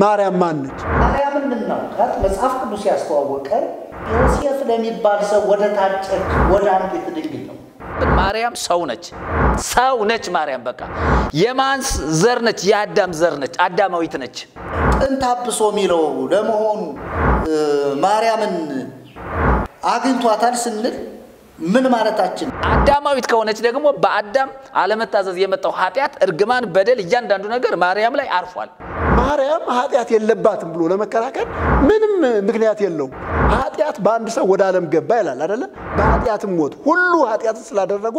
ማርያም ማን ነች? ማርያም ምንድነው? መጽሐፍ ቅዱስ ያስተዋወቀን ዮሴፍ ለሚባል ሰው ወደ ታጨች ወደ አንዲት ድንግል ነው። ማርያም ሰው ነች ማርያም በቃ የማን ዘር ነች? የአዳም ዘር ነች፣ አዳማዊት ነች። ጥንተ አብሶ የሚለው ለመሆኑ ማርያምን አግኝቷታል ስንል ምን ማለታችን? አዳማዊት ከሆነች ደግሞ በአዳም አለመታዘዝ የመጣው ኃጢያት እርግማን በደል እያንዳንዱ ነገር ማርያም ላይ አርፏል። ማርያም ኃጢያት የለባትም ብሎ ለመከራከር ምንም ምክንያት የለው። ኃጢያት በአንድ ሰው ወደ ዓለም ገባ ይላል አይደለ? በኃጢያትም ሞት ሁሉ ኃጢያት ስላደረጉ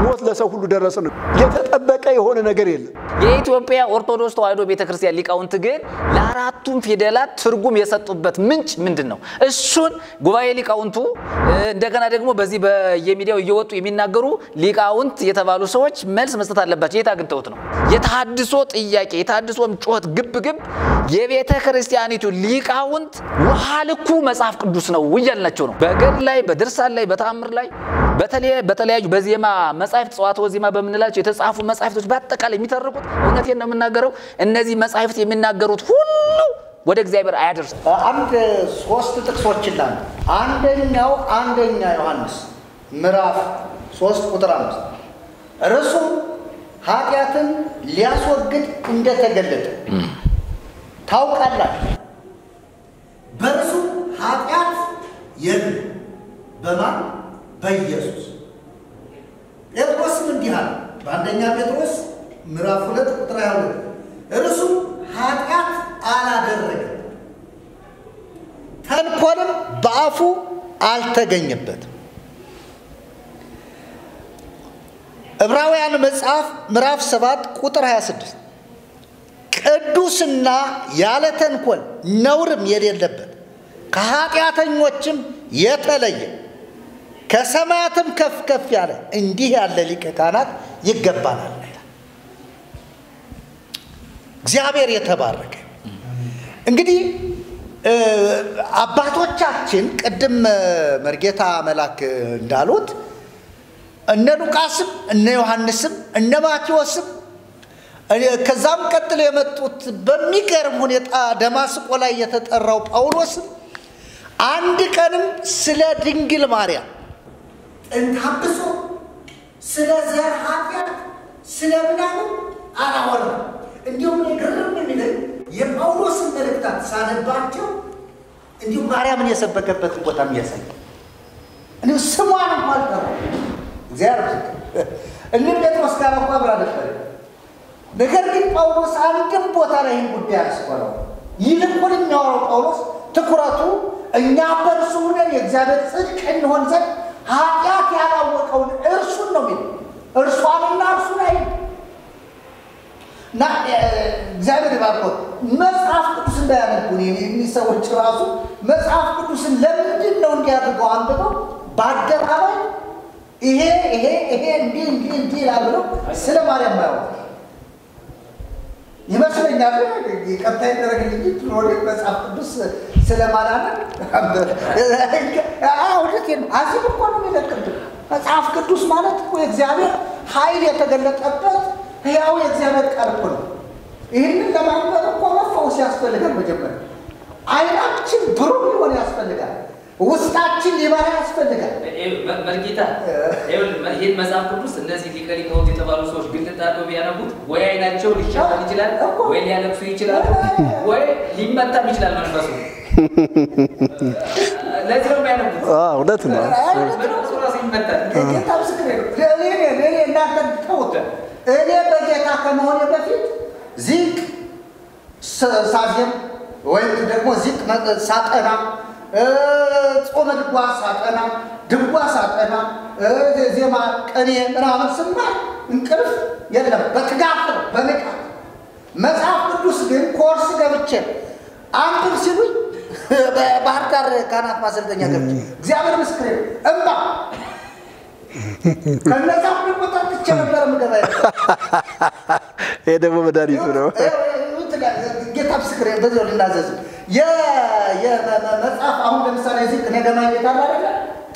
ሞት ለሰው ሁሉ ደረሰ ነው። የተጠበቀ የሆነ ነገር የለም። የኢትዮጵያ ኦርቶዶክስ ተዋሕዶ ቤተክርስቲያን ሊቃውንት ግን ለአራቱም ፊደላት ትርጉም የሰጡበት ምንጭ ምንድነው? እሱን ጉባኤ ሊቃውንቱ እንደገና ደግሞ በዚህ በየሚዲያው እየወጡ የሚናገሩ ሊቃውንት የተባሉ ሰዎች መልስ መስጠት አለባቸው። የታግንተውት ነው የተሐድሶ ጥያቄ የተሐድሶም ጩኸት ግብ የቤተ ክርስቲያኒቱ ሊቃውንት ውሃ ልኩ መጽሐፍ ቅዱስ ነው እያልናቸው ነው። በገድል ላይ በድርሳን ላይ በተአምር ላይ በተለያዩ በዜማ መጻሕፍት ጽዋዕተ ዜማ በመንላቸው የተጻፉ መጻሕፍቶች በአጠቃላይ የሚተርኩት እውነቴን ነው የምናገረው እነዚህ መጻሕፍት የሚናገሩት ሁሉ ወደ እግዚአብሔር አያደርስ። አንድ ሶስት ጥቅሶችን ላን አንደኛ ዮሐንስ ምዕራፍ 3 ቁጥር 5 ርሱ ኃጢያትን ሊያስወግድ እንደተገለጠ ታውቃላችሁ። በርሱ ኃጢያት የለም በማን በኢየሱስ። ጴጥሮስም እንዲህ አለ በአንደኛ ጴጥሮስ ምዕራፍ 2 ቁጥር 22 እርሱ ኃጢያት አላደረገም ተንኮልም በአፉ አልተገኘበትም። ዕብራውያን መጽሐፍ ምዕራፍ 7 ቁጥር 26 ቅዱስና ያለ ተንኮል ነውርም የሌለበት ከኃጢአተኞችም የተለየ ከሰማያትም ከፍ ከፍ ያለ እንዲህ ያለ ሊቀ ካህናት ይገባናል ይላል። እግዚአብሔር የተባረከ። እንግዲህ አባቶቻችን ቅድም መርጌታ መላክ እንዳሉት እነ ሉቃስም እነ ዮሐንስም እነ ማቴዎስም ከዛም ቀጥሎ የመጡት በሚገርም ሁኔታ ደማስቆ ላይ የተጠራው ጳውሎስም አንድ ቀንም ስለ ድንግል ማርያም ጥንተ አብሶ ስለ ዘር ኃጢአት ስለ ምናምን አላወራም። እንዲሁም ግርም የሚለኝ የጳውሎስን መልእክታት ሳነባቸው እንዲሁም ማርያምን የሰበከበትን ቦታ የሚያሳይ እንዲሁ ስሟን እንኳን ጠራ እግዚአብሔር እነ ጴጥሮስ ጋር እንኳን አብራ ነበር። ነገር ግን ጳውሎስ አንድም ቦታ ላይ ይህን ጉዳይ አያስቆረው። ይልቁን የሚያወራው ጳውሎስ ትኩረቱ እኛ በእርሱ ሆነን የእግዚአብሔር ጽድቅ እንሆን ዘንድ ኃጢአት ያላወቀውን እርሱን ነው የሚለው። እርሷንና እርሱን ላይ እና እግዚአብሔር ባርኮት መጽሐፍ ቅዱስ እንዳያነቡ እኒህ ሰዎች ራሱ መጽሐፍ ቅዱስን ለምንድን ነው እንዲያደርገው አንብበው በአደባባይ ይሄ እንዲህ ይላል ብለው ስለ ማርያም ማያወሩ ይመስለኛል። ቀጣይ ደረግልኝ እንጂ ፕሮጀክት መጽሐፍ ቅዱስ ስለማላነብ አውልቴን አዚም እኮ ነው የሚለቅብን። መጽሐፍ ቅዱስ ማለት እኮ የእግዚአብሔር ኃይል የተገለጠበት ሕያው የእግዚአብሔር ቃል እኮ ነው። ይህንን ለማንበብ እኮ መፈወስ ያስፈልጋል። መጀመሪያ አይናችን ብሩህ ሊሆን ያስፈልጋል። ውስጣችን ሊበራ ያስፈልጋል። መርጌታ ይሄን መጽሐፍ ቅዱስ እነዚህ ሊቃውንት የተባሉ ሰዎች ግልጥ አድርገው ቢያነቡት ወይ አይናቸው ሊሻል ይችላል፣ ወይ ሊያለቅሱ ይችላል፣ ወይ ሊመታም ይችላል መንፈሱ። ለዚህ ነው የሚያነቡት። እውነት ነው። ራሱ ይመታል። ጌታ ምስክሬ ነው። እኔ እናንተ ተውት። እኔ በጌታ ከመሆኔ በፊት ዚቅ ሳዜም ወይም ደግሞ ዚቅ ሳጠና ጾመ ድጓ ሳጠና ድጓ ሳጠና ዜማ ቅኔ ምናምን ስማር እንቅልፍ የለም። በትጋት ነው በንቃት። መጽሐፍ ቅዱስ ግን ኮርስ ገብቼ አንብብ ሲሉኝ በባህር ዳር ካህናት ማሰልጠኛ ገብቼ እግዚአብሔር ምስክሬ ነው እምባ ከነዛ ሁሉ ጠጥቼ ነበር የምገባ። ይሄ ደግሞ መድኃኒቱ ነው። ጌታ ምስክሬ በዚያው ልናዘዝ የመጽሐፍ አሁን ለምሳሌ እዚህ እኔ ገማኘት አለ አይደለ?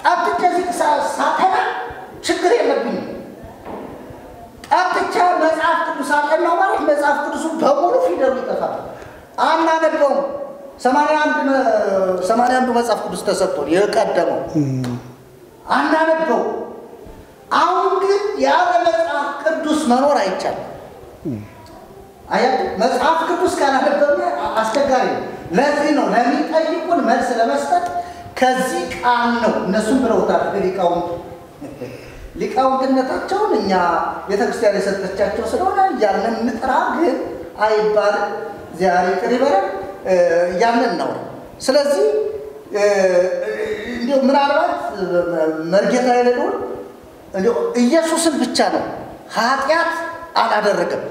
ጠጥቼ እዚህ ሳጠና ችግር የለብኝም። ጠጥቼ መጽሐፍ ቅዱስ አጠናው ማለት መጽሐፍ ቅዱሱ በሙሉ ፊደሉ ይጠፋል። አናነበውም። 81 መጽሐፍ ቅዱስ ተሰጥቶን የቀደመው አናነበው። አሁን ግን ያለ መጽሐፍ ቅዱስ መኖር አይቻልም። አያት መጽሐፍ ቅዱስ ካላነበብን አስቸጋሪ ነው። ለዚህ ነው ለሚጠይቁን መልስ ለመስጠት ከዚህ ቃል ነው እነሱም ብለውታል። ሊቃውንትነታቸውን እኛ ቤተክርስቲያን የሰጠቻቸው ስለሆነ ያንን እንጥራ ግን አይባልም። ዛሬ ቅሪበረን ያንን ነው። ስለዚህ እንዲሁ ምናልባት መርጌታ የሌለው እንዲሁ ኢየሱስን ብቻ ነው ኃጢአት አላደረገም፣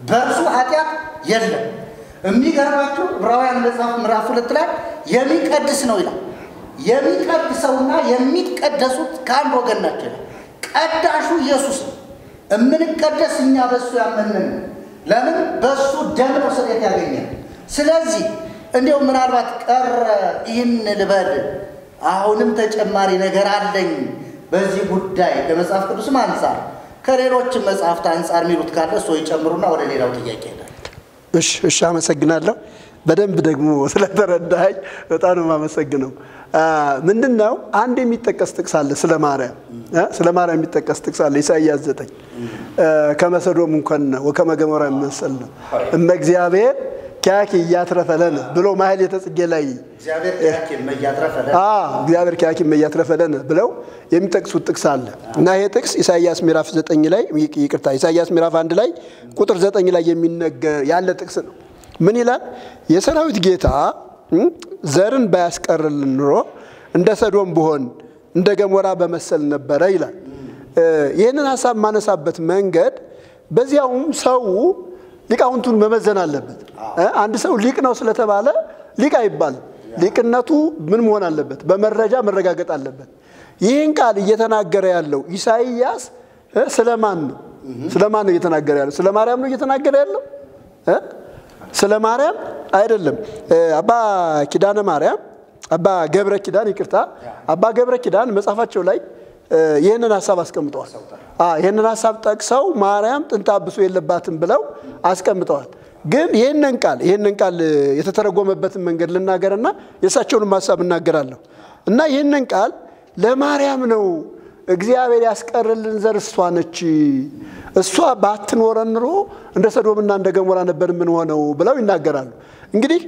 በእርሱ ኃጢአት የለም። የሚገርማችሁ ዕብራውያን መጽሐፍ ምዕራፍ 2 ላይ የሚቀድስ ነው ይላል። የሚቀድሰውና የሚቀደሱት ከአንድ ወገን ናቸው ይላል። ቀዳሹ ኢየሱስ ነው። የምንቀደስ እኛ በእሱ ያመንን ለምን በእሱ ደም ነው ስርየት ያገኘን። ስለዚህ እንዲሁ ምናልባት ቀረ ይህን ልበል አሁንም ተጨማሪ ነገር አለኝ በዚህ ጉዳይ ለመጽሐፍ ቅዱስም አንፃር ከሌሎችም መጽሐፍት አንፃር የሚሉት ካለ እሱ ይጨምሩና ወደ ሌላው ጥያቄ ይላል። እሺ አመሰግናለሁ። በደንብ ደግሞ ስለተረዳኸኝ በጣም ነው የማመሰግነው። ምንድነው አንድ የሚጠቀስ ጥቅስ አለ ስለ ማርያም የሚጠቀስ ጥቅስ አለ ኢሳይያስ 9 ከመሰዶም እንኳን ወከመ ገሞራ መሰል ነው እግዚአብሔር ኪያኪ ያትረፈለን ብሎ ማህል የተጽጌ ላይ እግዚአብሔር ኪያኪ መያትረፈለን እግዚአብሔር ኪያኪ መያትረፈለን ብለው የሚጠቅሱት ጥቅስ አለ እና ይሄ ጥቅስ ኢሳይያስ ምዕራፍ 9 ላይ ይቅርታ ኢሳይያስ ምዕራፍ 1 ላይ ቁጥር 9 ላይ የሚነገር ያለ ጥቅስ ነው። ምን ይላል? የሰራዊት ጌታ ዘርን ባያስቀርልን ኑሮ እንደ ሰዶም ብሆን እንደ ገሞራ በመሰል ነበረ ይላል። ይሄንን ሐሳብ ማነሳበት መንገድ በዚያውም ሰው ሊቃውንቱን መመዘን አለበት። አንድ ሰው ሊቅ ነው ስለተባለ ሊቅ አይባልም። ሊቅነቱ ምን መሆን አለበት? በመረጃ መረጋገጥ አለበት። ይህን ቃል እየተናገረ ያለው ኢሳይያስ ስለማን ነው? ስለማን ነው እየተናገረ ያለው? ስለ ማርያም ነው እየተናገረ ያለው? ስለ ማርያም አይደለም። አባ ኪዳነ ማርያም አባ ገብረ ኪዳን ይቅርታ አባ ገብረ ኪዳን መጽሐፋቸው ላይ ይሄንን ሐሳብ አስቀምጠዋል። ይሄንን ሐሳብ ጠቅሰው ማርያም ጥንተ አብሶ የለባትም ብለው አስቀምጠዋል። ግን ይሄንን ቃል የተተረጎመበትን መንገድ ልናገርና የሳቸውን ሐሳብ እናገራለሁ። እና ይሄንን ቃል ለማርያም ነው እግዚአብሔር ያስቀርልን ዘር እሷ ነች፣ እሷ ባትኖረን ኑሮ እንደ ሰዶምና እንደ ገሞራ ነበር ምን ሆነው ብለው ይናገራሉ። እንግዲህ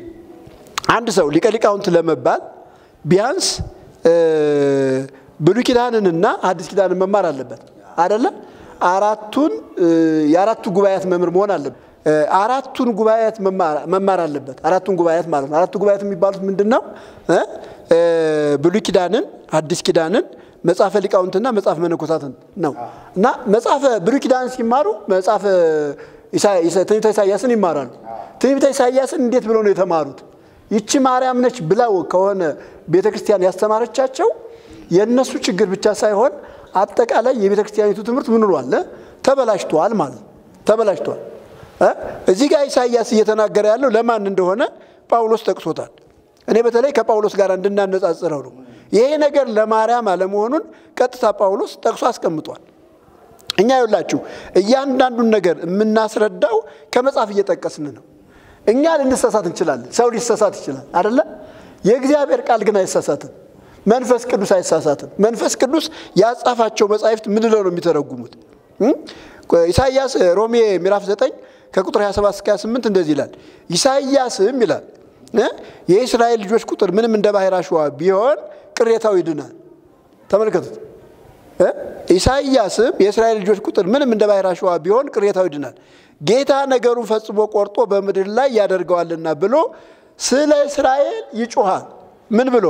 አንድ ሰው ሊቀ ሊቃውንት ለመባል ቢያንስ ብሉይ ኪዳንንና አዲስ ኪዳንን መማር አለበት አይደለ? የአራቱ ጉባኤያት መምህር መሆን አለበት። አራቱን ጉባኤያት መማር አለበት። አራቱን ጉባኤያት ማለት ነው። አራቱ ጉባኤያት የሚባሉት ምንድነው? ብሉይ ኪዳንን፣ አዲስ ኪዳንን፣ መጽሐፈ ሊቃውንትና መጽሐፈ መነኮሳትን ነው። እና መጽሐፈ ብሉይ ኪዳን ሲማሩ መጽሐፈ ትንቢተ ኢሳይያስን ይማራሉ። ትንቢተ ኢሳይያስን እንዴት ብለው ነው የተማሩት? ይቺ ማርያም ነች ብለው ከሆነ ቤተክርስቲያን ያስተማረቻቸው የነሱ ችግር ብቻ ሳይሆን አጠቃላይ የቤተክርስቲያኒቱ ትምህርት ምን ሆኗል? ተበላሽቷል ማለት ተበላሽቷል። እዚህ ጋር ኢሳይያስ እየተናገረ ያለው ለማን እንደሆነ ጳውሎስ ጠቅሶታል። እኔ በተለይ ከጳውሎስ ጋር እንድናነጻጽረው ነው። ይሄ ነገር ለማርያም አለመሆኑን ቀጥታ ጳውሎስ ጠቅሶ አስቀምጧል። እኛ ይኸውላችሁ እያንዳንዱን ነገር የምናስረዳው ከመጽሐፍ እየጠቀስን ነው። እኛ ልንሰሳት እንችላለን፣ ሰው ሊሰሳት ይችላል አይደለ? የእግዚአብሔር ቃል ግን አይሳሳትም። መንፈስ ቅዱስ አይሳሳትም። መንፈስ ቅዱስ ያጻፋቸው መጻሕፍት ምን ብለው ነው የሚተረጉሙት? ኢሳይያስ ሮሜ ምዕራፍ 9 ከቁጥር 27 እስከ 28 እንደዚህ ይላል። ኢሳይያስም ይላል የእስራኤል ልጆች ቁጥር ምንም እንደ ባህር አሸዋ ቢሆን ቅሬታው ይድናል። ተመልከቱት። ኢሳይያስም የእስራኤል ልጆች ቁጥር ምንም እንደ ባህር አሸዋ ቢሆን ቅሬታው ይድናል፣ ጌታ ነገሩን ፈጽሞ ቆርጦ በምድር ላይ ያደርገዋልና ብሎ ስለ እስራኤል ይጮሃል። ምን ብሎ?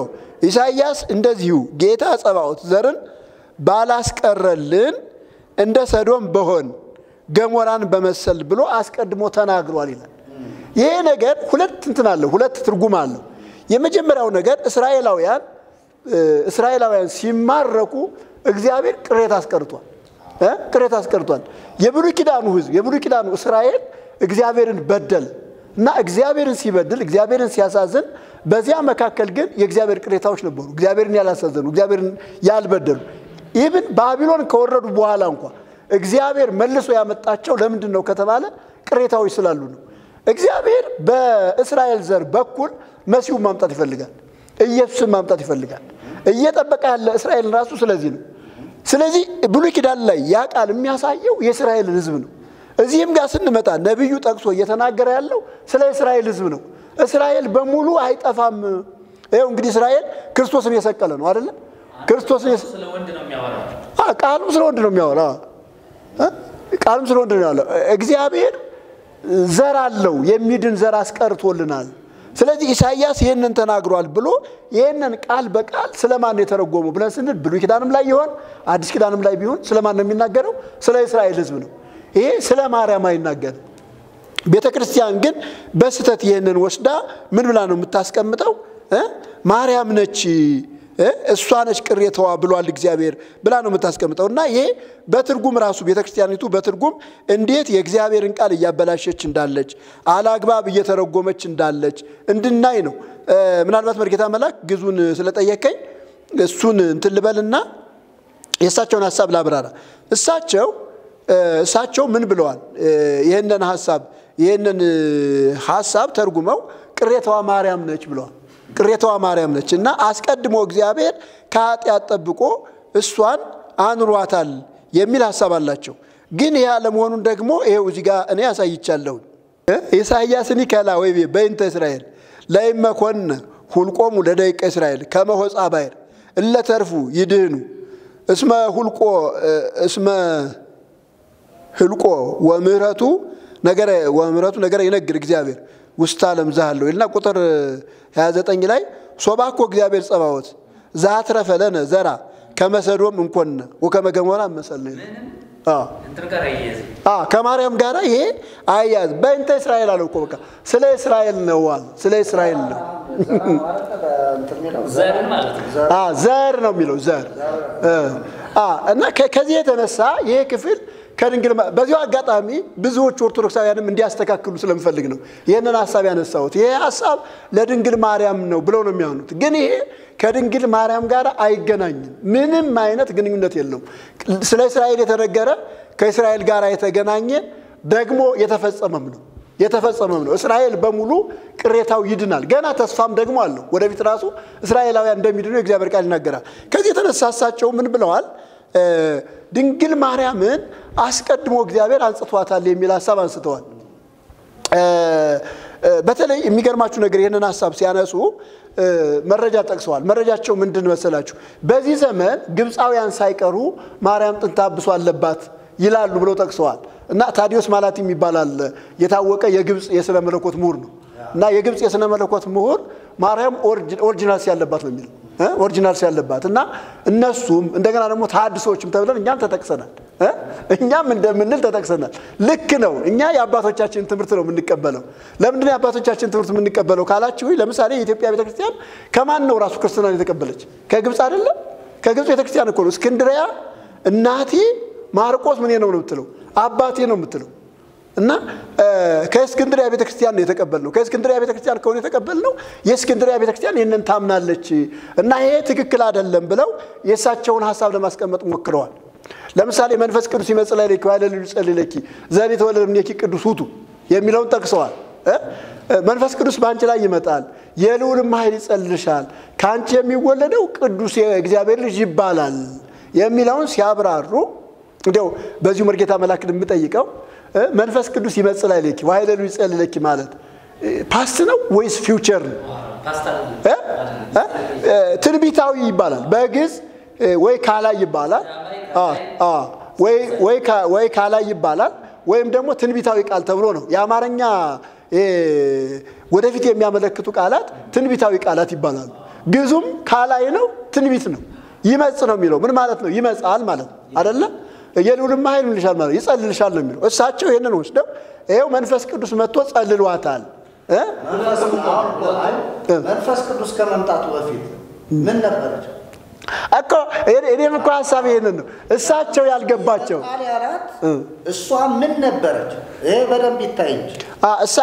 ኢሳይያስ እንደዚሁ ጌታ ጸባዖት ዘርን ባላስቀረልን እንደ ሰዶም በሆን ገሞራን በመሰል ብሎ አስቀድሞ ተናግሯል ይላል። ይሄ ነገር ሁለት እንትን አለው፣ ሁለት ትርጉም አለው። የመጀመሪያው ነገር እስራኤላውያን ሲማረኩ እግዚአብሔር ቅሬታ አስቀርቷል። የብሉይ ኪዳኑ ሕዝብ የብሉይ ኪዳኑ እስራኤል እግዚአብሔርን በደል እና እግዚአብሔርን ሲበድል እግዚአብሔርን ሲያሳዝን በዚያ መካከል ግን የእግዚአብሔር ቅሬታዎች ነበሩ። እግዚአብሔርን ያላሳዘኑ፣ እግዚአብሔርን ያልበደሉ። ኢቭን ባቢሎን ከወረዱ በኋላ እንኳን እግዚአብሔር መልሶ ያመጣቸው ለምንድን ነው ከተባለ ቅሬታዎች ስላሉ ነው። እግዚአብሔር በእስራኤል ዘር በኩል መሲሁን ማምጣት ይፈልጋል ኢየሱስን ማምጣት ይፈልጋል እየጠበቀ ያለ እስራኤልን ራሱ ስለዚህ ነው ስለዚህ ብሉይ ኪዳን ላይ ያ ቃል የሚያሳየው የእስራኤልን ህዝብ ነው እዚህም ጋር ስንመጣ ነብዩ ጠቅሶ እየተናገረ ያለው ስለ እስራኤል ህዝብ ነው እስራኤል በሙሉ አይጠፋም ይሄው እንግዲህ እስራኤል ክርስቶስን የሰቀለ ነው አይደል ክርስቶስን ስለ ወንድ ነው የሚያወራው ቃሉ ስለ ወንድ ነው የሚያወራው ቃሉም ስለ ወንድ ነው ያለው እግዚአብሔር ዘር አለው የሚድን ዘር አስቀርቶልናል ስለዚህ ኢሳይያስ ይሄንን ተናግሯል ብሎ ይሄንን ቃል በቃል ስለማን ነው የተረጎመው ብለን ስንል ብሉይ ኪዳንም ላይ ይሆን አዲስ ኪዳንም ላይ ቢሆን ስለማን ነው የሚናገረው ስለ እስራኤል ህዝብ ነው ይሄ ስለ ማርያም አይናገርም ቤተክርስቲያን ግን በስተት ይሄንን ወስዳ ምን ብላ ነው የምታስቀምጠው ማርያም ነች እሷ ነች ቅሬታዋ ብሏል እግዚአብሔር ብላ ነው የምታስቀምጠውና ይሄ በትርጉም ራሱ ቤተክርስቲያኒቱ በትርጉም እንዴት የእግዚአብሔርን ቃል ያበላሸች እንዳለች አላግባብ እየተረጎመች እንዳለች እንድናይ ነው ምናልባት መርጌታ መላክ ግዙን ስለጠየቀኝ እሱን እንትን ልበልና የሳቸውን ሐሳብ ላብራራ እሳቸው ምን ብለዋል ይሄንን ሐሳብ ተርጉመው ቅሬታዋ ማርያም ነች ብለዋል ቅሬታዋ ማርያም ነች እና አስቀድሞ እግዚአብሔር ከኃጢአት ጠብቆ እሷን አንሯታል የሚል ሐሳብ አላቸው ግን ይሄ ዓለምሆኑን ደግሞ ይሄው እዚህ ጋር እኔ ያሳይቻለሁ ኢሳይያስኒ ከላ ወይ በእንተ እስራኤል ላይመኮን ሁልቆሙ ለደቂቀ እስራኤል ከመሆጻ ባይር እለተርፉ ይድህኑ እስመ ህልቆ ወምህረቱ ነገር ይነግር እግዚአብሔር ውስጥ ዓለም ዛለው ይልና ቁጥር 29 ላይ ሶባኮ እግዚአብሔር ጸባዖት ዛትረፈለነ ዘራ ከመሰዶም እንኮነ ወከመገሞራ መሰለኝ ከማርያም ጋር ይሄ አያዝ በእንተ እስራኤል አለው እኮ በቃ ስለ እስራኤል ነው ስለ እስራኤል ነው ዘር ነው የሚለው ዘር እና ከዚህ የተነሳ ይሄ ክፍል ከድንግል በዚሁ አጋጣሚ ብዙዎች ኦርቶዶክሳውያንም እንዲያስተካክሉ ስለምፈልግ ነው ይሄንን ሐሳብ ያነሳሁት ይሄ ሐሳብ ለድንግል ማርያም ነው ብለው ነው የሚያኑት ግን ይሄ ከድንግል ማርያም ጋር አይገናኝም ምንም አይነት ግንኙነት የለውም ስለ እስራኤል የተነገረ ከእስራኤል ጋር የተገናኘ ደግሞ የተፈጸመም ነው እስራኤል በሙሉ ቅሬታው ይድናል ገና ተስፋም ደግሞ አለው ወደፊት ራሱ እስራኤላውያን እንደሚድኑ የእግዚአብሔር ቃል ይናገራል ከዚህ የተነሳሳቸው ምን ብለዋል ድንግል ማርያምን አስቀድሞ እግዚአብሔር አንጽቷታል የሚል ሐሳብ አንስተዋል በተለይ የሚገርማችሁ ነገር ይሄንን ሐሳብ ሲያነሱ መረጃ ጠቅሰዋል መረጃቸው ምንድን መሰላችሁ በዚህ ዘመን ግብፃውያን ሳይቀሩ ማርያም ጥንተ አብሶ አለባት ይላሉ ብለው ጠቅሰዋል እና ታዲዮስ ማላቲም ይባላል የታወቀ የግብፅ የሥነ መለኮት ምሁር ነው እና የግብፅ የሥነ መለኮት ምሁር ማርያም ኦሪጂናል ያለባት ነው የሚለው ኦሪጂናል ያለባት እና እነሱም እንደገና ደግሞ ተሐድሶችም ተብለን እኛም ተጠቅሰናል እኛም እንደምንል ተጠቅሰናል ልክ ነው እኛ የአባቶቻችን ትምህርት ነው የምንቀበለው ለምን ነው የአባቶቻችን ትምህርት የምንቀበለው ካላችሁ ለምሳሌ የኢትዮጵያ ቤተክርስቲያን ከማን ነው ራሱ ክርስትናን የተቀበለች ከግብፅ አይደለም ከግብፅ ቤተክርስቲያን እኮ ነው እስክንድሪያ እናቴ ማርቆስ ምን ነው የምትለው አባቴ ነው የምትለው እና ከእስክንድሪያ ቤተክርስቲያን ነው የተቀበልነው ከእስክንድሪያ ቤተክርስቲያን ከሆነ የተቀበልነው የእስክንድሪያ ቤተክርስቲያን ይሄንን ታምናለች እና ይሄ ትክክል አይደለም ብለው የሳቸውን ሐሳብ ለማስቀመጥ ሞክረዋል ለምሳሌ መንፈስ ቅዱስ ይመጽላይ ለኪ ወይለ ይጸልይለኪ ዘሪ ተወለደምኔኪ ቅዱስ ሁቱ የሚለውን ጠቅሰዋል መንፈስ ቅዱስ ባንቺ ላይ ይመጣል የልዑልም ኃይል ይጸልልሻል ካንቺ የሚወለደው ቅዱስ የእግዚአብሔር ልጅ ይባላል የሚለውን ሲያብራሩ እንደው በዚሁ መርጌታ መላክን የምጠይቀው መንፈስ ቅዱስ ይመጽላይ ለኪ ወይለ ይጸልይለኪ ማለት ፓስት ነው ወይስ ፊውቸር ነው ትንቢታዊ ይባላል በግዕዝ ወይ ካላይ ይባላል ወይ ካላይ ይባላል ወይም ደግሞ ትንቢታዊ ቃል ተብሎ ነው የአማርኛ ወደፊት የሚያመለክቱ ቃላት ትንቢታዊ ቃላት ይባላሉ ግዕዙም ካላይ ነው ትንቢት ነው ይመጽ ነው የሚለው ምን ማለት ነው ይመጻል ማለት አይደለ የልዑልም ኃይል ይልሻል ማለት ይጸልልሻል ነው የሚለው እሳቸው ይሄንን ወስደው ይሄው መንፈስ ቅዱስ መጥቶ ጸልሏታል መንፈስ ቅዱስ ከመምጣቱ በፊት ምን ነበረች እኮ እኔም እኮ ሐሳብ ይሄንን ነው እሳቸው ያልገባቸው እሷ ምን ነበረች ይሄ በደንብ ይታይኝ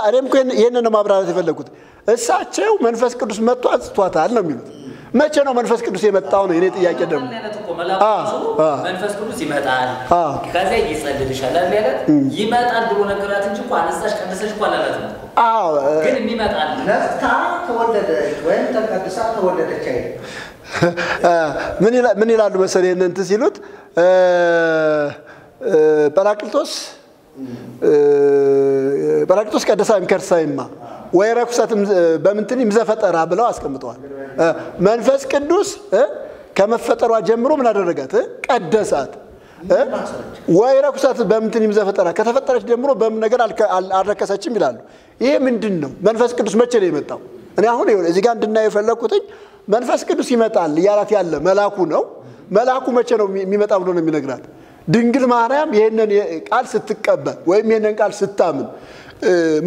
እኔም እኮ ይሄንን ነው ማብራራት የፈለኩት እሳቸው መንፈስ ቅዱስ መጥቶ አንጽቷታል ነው የሚሉት መቼ ነው መንፈስ ቅዱስ የመጣው ነው የኔ ጥያቄ ደግሞ መላኩ መንፈስ ቅዱስ ይመጣል ከዛ ይጸልልሻል አይደል ይመጣል ብሎ ነገራት እንጂ እኮ አነሳሽ ቀደሰሽ እኮ አላላትም ግን የሚመጣል ነፍታ ተወለደች ወይም ተቀድሳ ተወለደች አይደል ምን ይላሉ መሰለኝ እንት ሲሉት ጰራቅሊጦስ ቀደሳም ከርሳይማ ወይ ረኩሰትም በምንትን ዘፈጠራ ብለው አስቀምጠዋል መንፈስ ቅዱስ ከመፈጠሯ ጀምሮ ምን አደረጋት ቀደሳት ወይ ረኩሰት በምንትን ዘፈጠራ ከተፈጠረች ጀምሮ በምን ነገር አልረከሰችም ይላሉ ይሄ ምንድነው መንፈስ ቅዱስ መቼ ነው የመጣው እኔ አሁን እዚህ ጋር እንድናየው ፈለኩትኝ መንፈስ ቅዱስ ይመጣል ያላት ያለ መላኩ ነው መላኩ መቼ ነው የሚመጣው ብሎ ነው የሚነግራት ድንግል ማርያም ይሄንን ቃል ስትቀበል ወይም ይሄንን ቃል ስታምን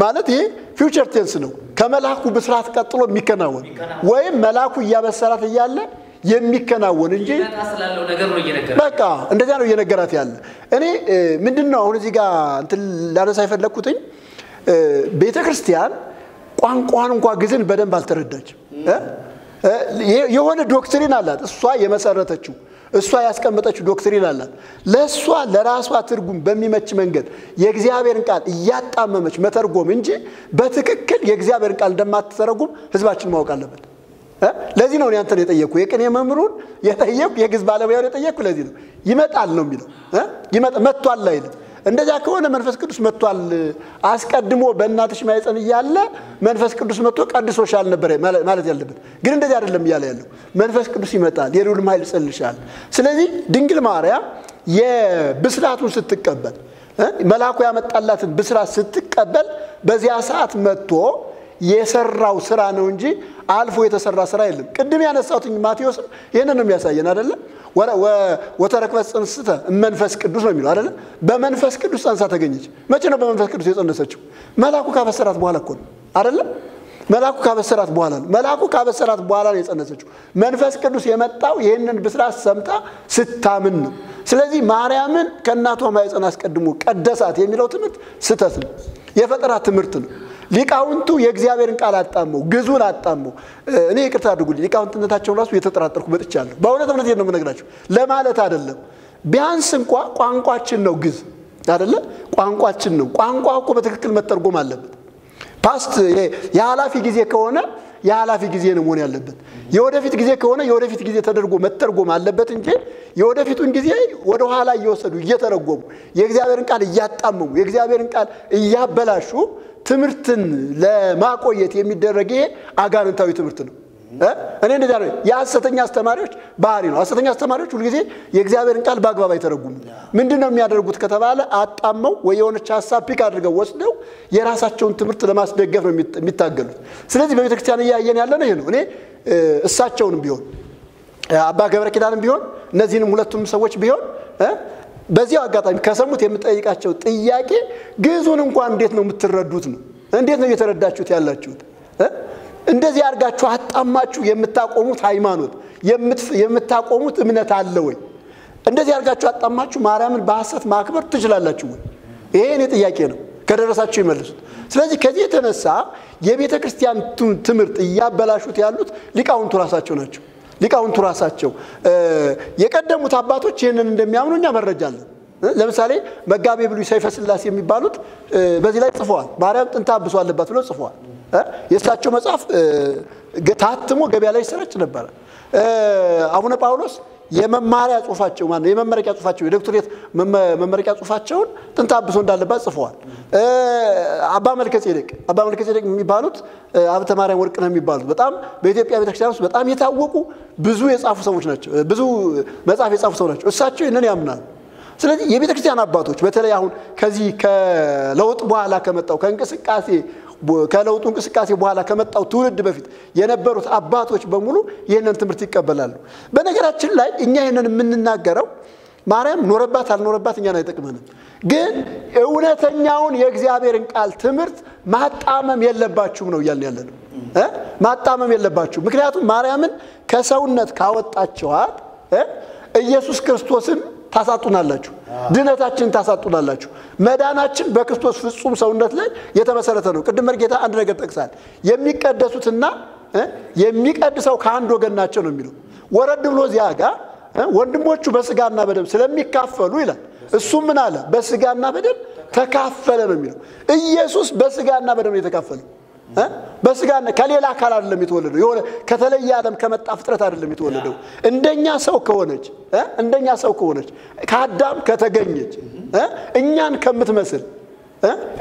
ማለት ይሄ ፊውቸር ቴንስ ነው ከመላኩ በስራት ቀጥሎ የሚከናወን ወይም መላኩ ያበሰራት ይያለ የሚከናወን እንጂ ታስላለው ነገር ነው እየነገራት በቃ እንደዛ ነው እየነገራት ያለ እኔ ምንድነው አሁን እዚህ ጋር እንትን ላነሳ ይፈለኩትኝ ቤተክርስቲያን ቋንቋን እንኳን ግዝን በደንብ አልተረዳችም የሆነ ዶክትሪን አላት እሷ የመሰረተችው እሷ ያስቀመጠችው ዶክትሪን አላት ለሷ ለራሷ ትርጉም በሚመች መንገድ የእግዚአብሔርን ቃል ያጣመመች መተርጎም እንጂ በትክክል የእግዚአብሔርን ቃል እንደማትተረጉም ህዝባችን ማወቅ አለበት ለዚህ ነው ያንተን የጠየቁ የቅኔ መምሩን የጠየቁ የግዝ ባለሙያውን የጠየቁ ለዚህ ነው ይመጣል ነው የሚለው መጥቷል አይደል እንደዛ ከሆነ መንፈስ ቅዱስ መጥቷል አስቀድሞ በእናትሽ ማይጸን ይያለ መንፈስ ቅዱስ መጥቶ ቀድሶሻል ነበር ማለት ያለበት ግን እንደዚህ አይደለም ይያለ ያለው መንፈስ ቅዱስ ይመጣል የልዑል ኃይል ይጸልሻል ስለዚህ ድንግል ማርያም የብስራቱን ስትቀበል መላኩ ያመጣላትን ብስራት ስትቀበል በዚያ ሰዓት መጥቶ የሰራው ስራ ነው እንጂ አልፎ የተሰራ ስራ የለም ቅድም ያነሳውትኝ ማቴዎስ ይሄንን ነው የሚያሳየን አይደለ ወተረክበ ጽንስተ መንፈስ ቅዱስ ነው የሚለው አይደለ በመንፈስ ቅዱስ ጸንሳ ተገኘች መቼ ነው በመንፈስ ቅዱስ የጸነሰችው መላኩ ካበሰራት በኋላ እኮ ነው አይደለ መላኩ ካበሰራት በኋላ ነው የጸነሰችው መንፈስ ቅዱስ የመጣው ይሄንን ብስራት ሰምታ ስታምን ነው ስለዚህ ማርያምን ከናቷ ማይጸን አስቀድሞ ቀደሳት የሚለው ትምህርት ስተት ነው የፈጠራ ትምህርት ነው ሊቃውንቱ የእግዚአብሔርን ቃል አጣመው ግዙን አጣመው እኔ ይቅርታ አድርጉልኝ ሊቃውንትነታቸው ራሱ የተጠራጠርኩ በጥቻለሁ በእውነት ነው የምነግራችሁ ለማለት አይደለም ቢያንስ እንኳን ቋንቋችን ነው ግዝ አይደለ ቋንቋችን ነው ቋንቋው እኮ በትክክል መተርጎም አለበት ፓስት የሐላፊ ጊዜ ከሆነ የሐላፊ ጊዜ ነው መሆን ያለበት የወደፊት ጊዜ ከሆነ የወደፊት ጊዜ ተደርጎ መተርጎም አለበት እንጂ የወደፊቱን ጊዜ ወደ ኋላ እየወሰዱ እየተረጎሙ የእግዚአብሔርን ቃል እያጣመሙ የእግዚአብሔርን ቃል እያበላሹ ትምህርትን ለማቆየት የሚደረግ አጋንንታዊ ትምህርት ነው እኔ እንደዛ ነው ያሰተኛ አስተማሪዎች ባህሪ ነው አሰተኛ አስተማሪዎች ሁሉ ጊዜ የእግዚአብሔርን ቃል በአግባብ አይተረጉሙ ምንድነው የሚያደርጉት ከተባለ አጣመው ወይ የሆነች ሐሳብ ፒክ አድርገው ወስደው የራሳቸውን ትምህርት ለማስደገፍ ነው የሚታገሉት ስለዚህ በቤተክርስቲያን ያያየን ያለ ነው ይሄ ነው እኔ እሳቸውንም ቢሆን አባ ገብረ ኪዳንም ቢሆን እነዚህንም ሁለቱም ሰዎች ቢሆን በዚያው አጋጣሚ ከሰሙት የምጠይቃቸው ጥያቄ ግዙን እንኳን እንዴት ነው የምትረዱት ነው እንዴት ነው እየተረዳችሁት ያላችሁት እንደዚህ አርጋችሁ አጣማችሁ የምታቆሙት ሃይማኖት የምታቆሙት እምነት አለ ወይ እንደዚህ አርጋችሁ አጣማችሁ ማርያምን በሐሰት ማክበር ትችላላችሁ ወይ ይሄ እኔ ጥያቄ ነው ከደረሳችሁ ይመልሱት ስለዚህ ከዚህ የተነሳ የቤተክርስቲያን ትምህርት ያበላሹት ያሉት ሊቃውንቱ ራሳቸው ናቸው ሊቃውንቱ ራሳቸው የቀደሙት አባቶች ይሄንን እንደሚያምኑኛ መረጃለን ለምሳሌ መጋቤ ብሉይ ሰይፈ ስላሴ የሚባሉት በዚህ ላይ ጽፈዋል ማርያም ጥንታ አብሶ አለባት ብለው ጽፈዋል የሳቸው መጽሐፍ ታትሞ ገበያ ላይ ሰረጭ ነበር አቡነ ጳውሎስ የመማሪያ ጽሁፋቸው ማለት የመመረቂያ ጽሁፋቸው የዶክተሬት መመረቂያ ጽሁፋቸውን ጥንታ አብሶ እንዳለባት ጽፈዋል አባ መልከጼዴቅ የሚባሉት አብተ ማርያም ወርቅ ነው የሚባሉት በጣም በኢትዮጵያ ቤተክርስቲያን ውስጥ በጣም የታወቁ ብዙ የጻፉ ሰዎች ናቸው ብዙ መጽሐፍ የጻፉ ሰዎች ናቸው እሳቸው ይሄንን ያምናሉ ስለዚህ የቤተክርስቲያን አባቶች በተለይ አሁን ከዚህ ከለውጥ በኋላ ከመጣው ከለውጡ እንቅስቃሴ በኋላ ከመጣው ትውልድ በፊት የነበሩት አባቶች በሙሉ ይሄንን ትምህርት ይቀበላሉ በነገራችን ላይ እኛ ይሄንን የምንናገረው ማርያም ኖረባት አልኖረባት እኛን አይጠቅመንም ግን እውነተኛውን የእግዚአብሔርን ቃል ትምህርት ማጣመም የለባችሁም ነው ይያልን ያለነው ማጣመም የለባችሁ ምክንያቱም ማርያምን ከሰውነት ካወጣችኋት ኢየሱስ ክርስቶስን ታሳጡናላችሁ ድነታችንን ታሳጡናላችሁ መዳናችን በክርስቶስ ፍጹም ሰውነት ላይ የተመሰረተ ነው ቅድም መርጌታ አንድ ነገር ጠቅሳል የሚቀደሱትና የሚቀድሰው ከአንድ ወገን ናቸው ነው የሚለው ወረድ ብሎ ዚያጋ ወንድሞቹ በስጋና በደም ስለሚካፈሉ ይላል እሱ ምን አለ በስጋና በደም ተካፈለ ነው የሚለው ኢየሱስ በስጋና በደም የተካፈለው በስጋና ከሌላ አካል አይደለም የተወለደው የሆነ ከተለየ ዓለም ከመጣ ፍጥረት አይደለም የተወለደው እንደኛ ሰው ከሆነች ከአዳም ከተገኘች እኛን ከምትመስል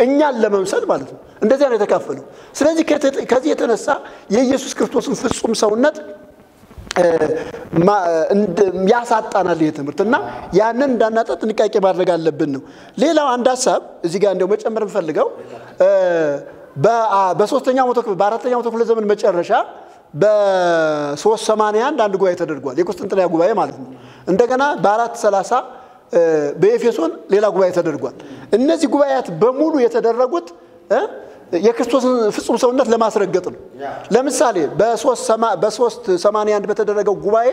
እኛን ለመምሰል ማለት ነው እንደዚህ ነው የተካፈለው ስለዚህ ከዚህ የተነሳ የኢየሱስ ክርስቶስን ፍጹም ሰውነት ያሳጣናል ይሄ ትምህርትና ያንን እንዳናጣ ጥንቃቄ ማድረግ አለብን ነው ሌላው አንድ ሐሳብ እዚህ ጋር እንደው መጨመር እንፈልገው በሶስተኛው በአራተኛው ክፍለ ዘመን መጨረሻ በ381 አንድ ጉባኤ ተደርጓል የቁስጥንጥንያ ጉባኤ ማለት ነው እንደገና በ430 በኤፌሶን ሌላ ጉባኤ ተደርጓል እነዚህ ጉባኤያት በሙሉ የተደረጉት የክርስቶስን ፍጹም ሰውነት ለማስረገጥ ነው ለምሳሌ በ381 በተደረገው ጉባኤ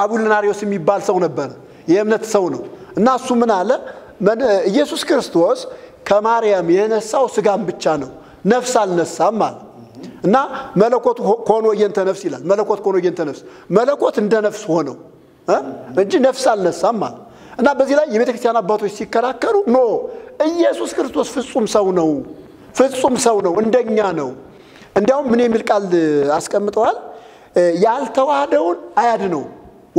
አቡልናሪዮስ የሚባል ሰው ነበር የእምነት ሰው ነው እና እሱ ምን አለ ኢየሱስ ክርስቶስ ከማርያም የነሳው ስጋም ብቻ ነው ነፍስ አልነሳም ማለት እና መለኮት ሆኖ የንተ ነፍስ ይላል መለኮት ሆኖ የንተ ነፍስ መለኮት እንደ ነፍስ ሆነው እንጂ ነፍስ አልነሳም ማለት እና በዚህ ላይ የቤተክርስቲያን አባቶች ሲከራከሩ ኖ ኢየሱስ ክርስቶስ ፍጹም ሰው ነው እንደኛ ነው እንዲያውም ምን የሚል ቃል አስቀምጠዋል ያልተዋሃደውን አያድነው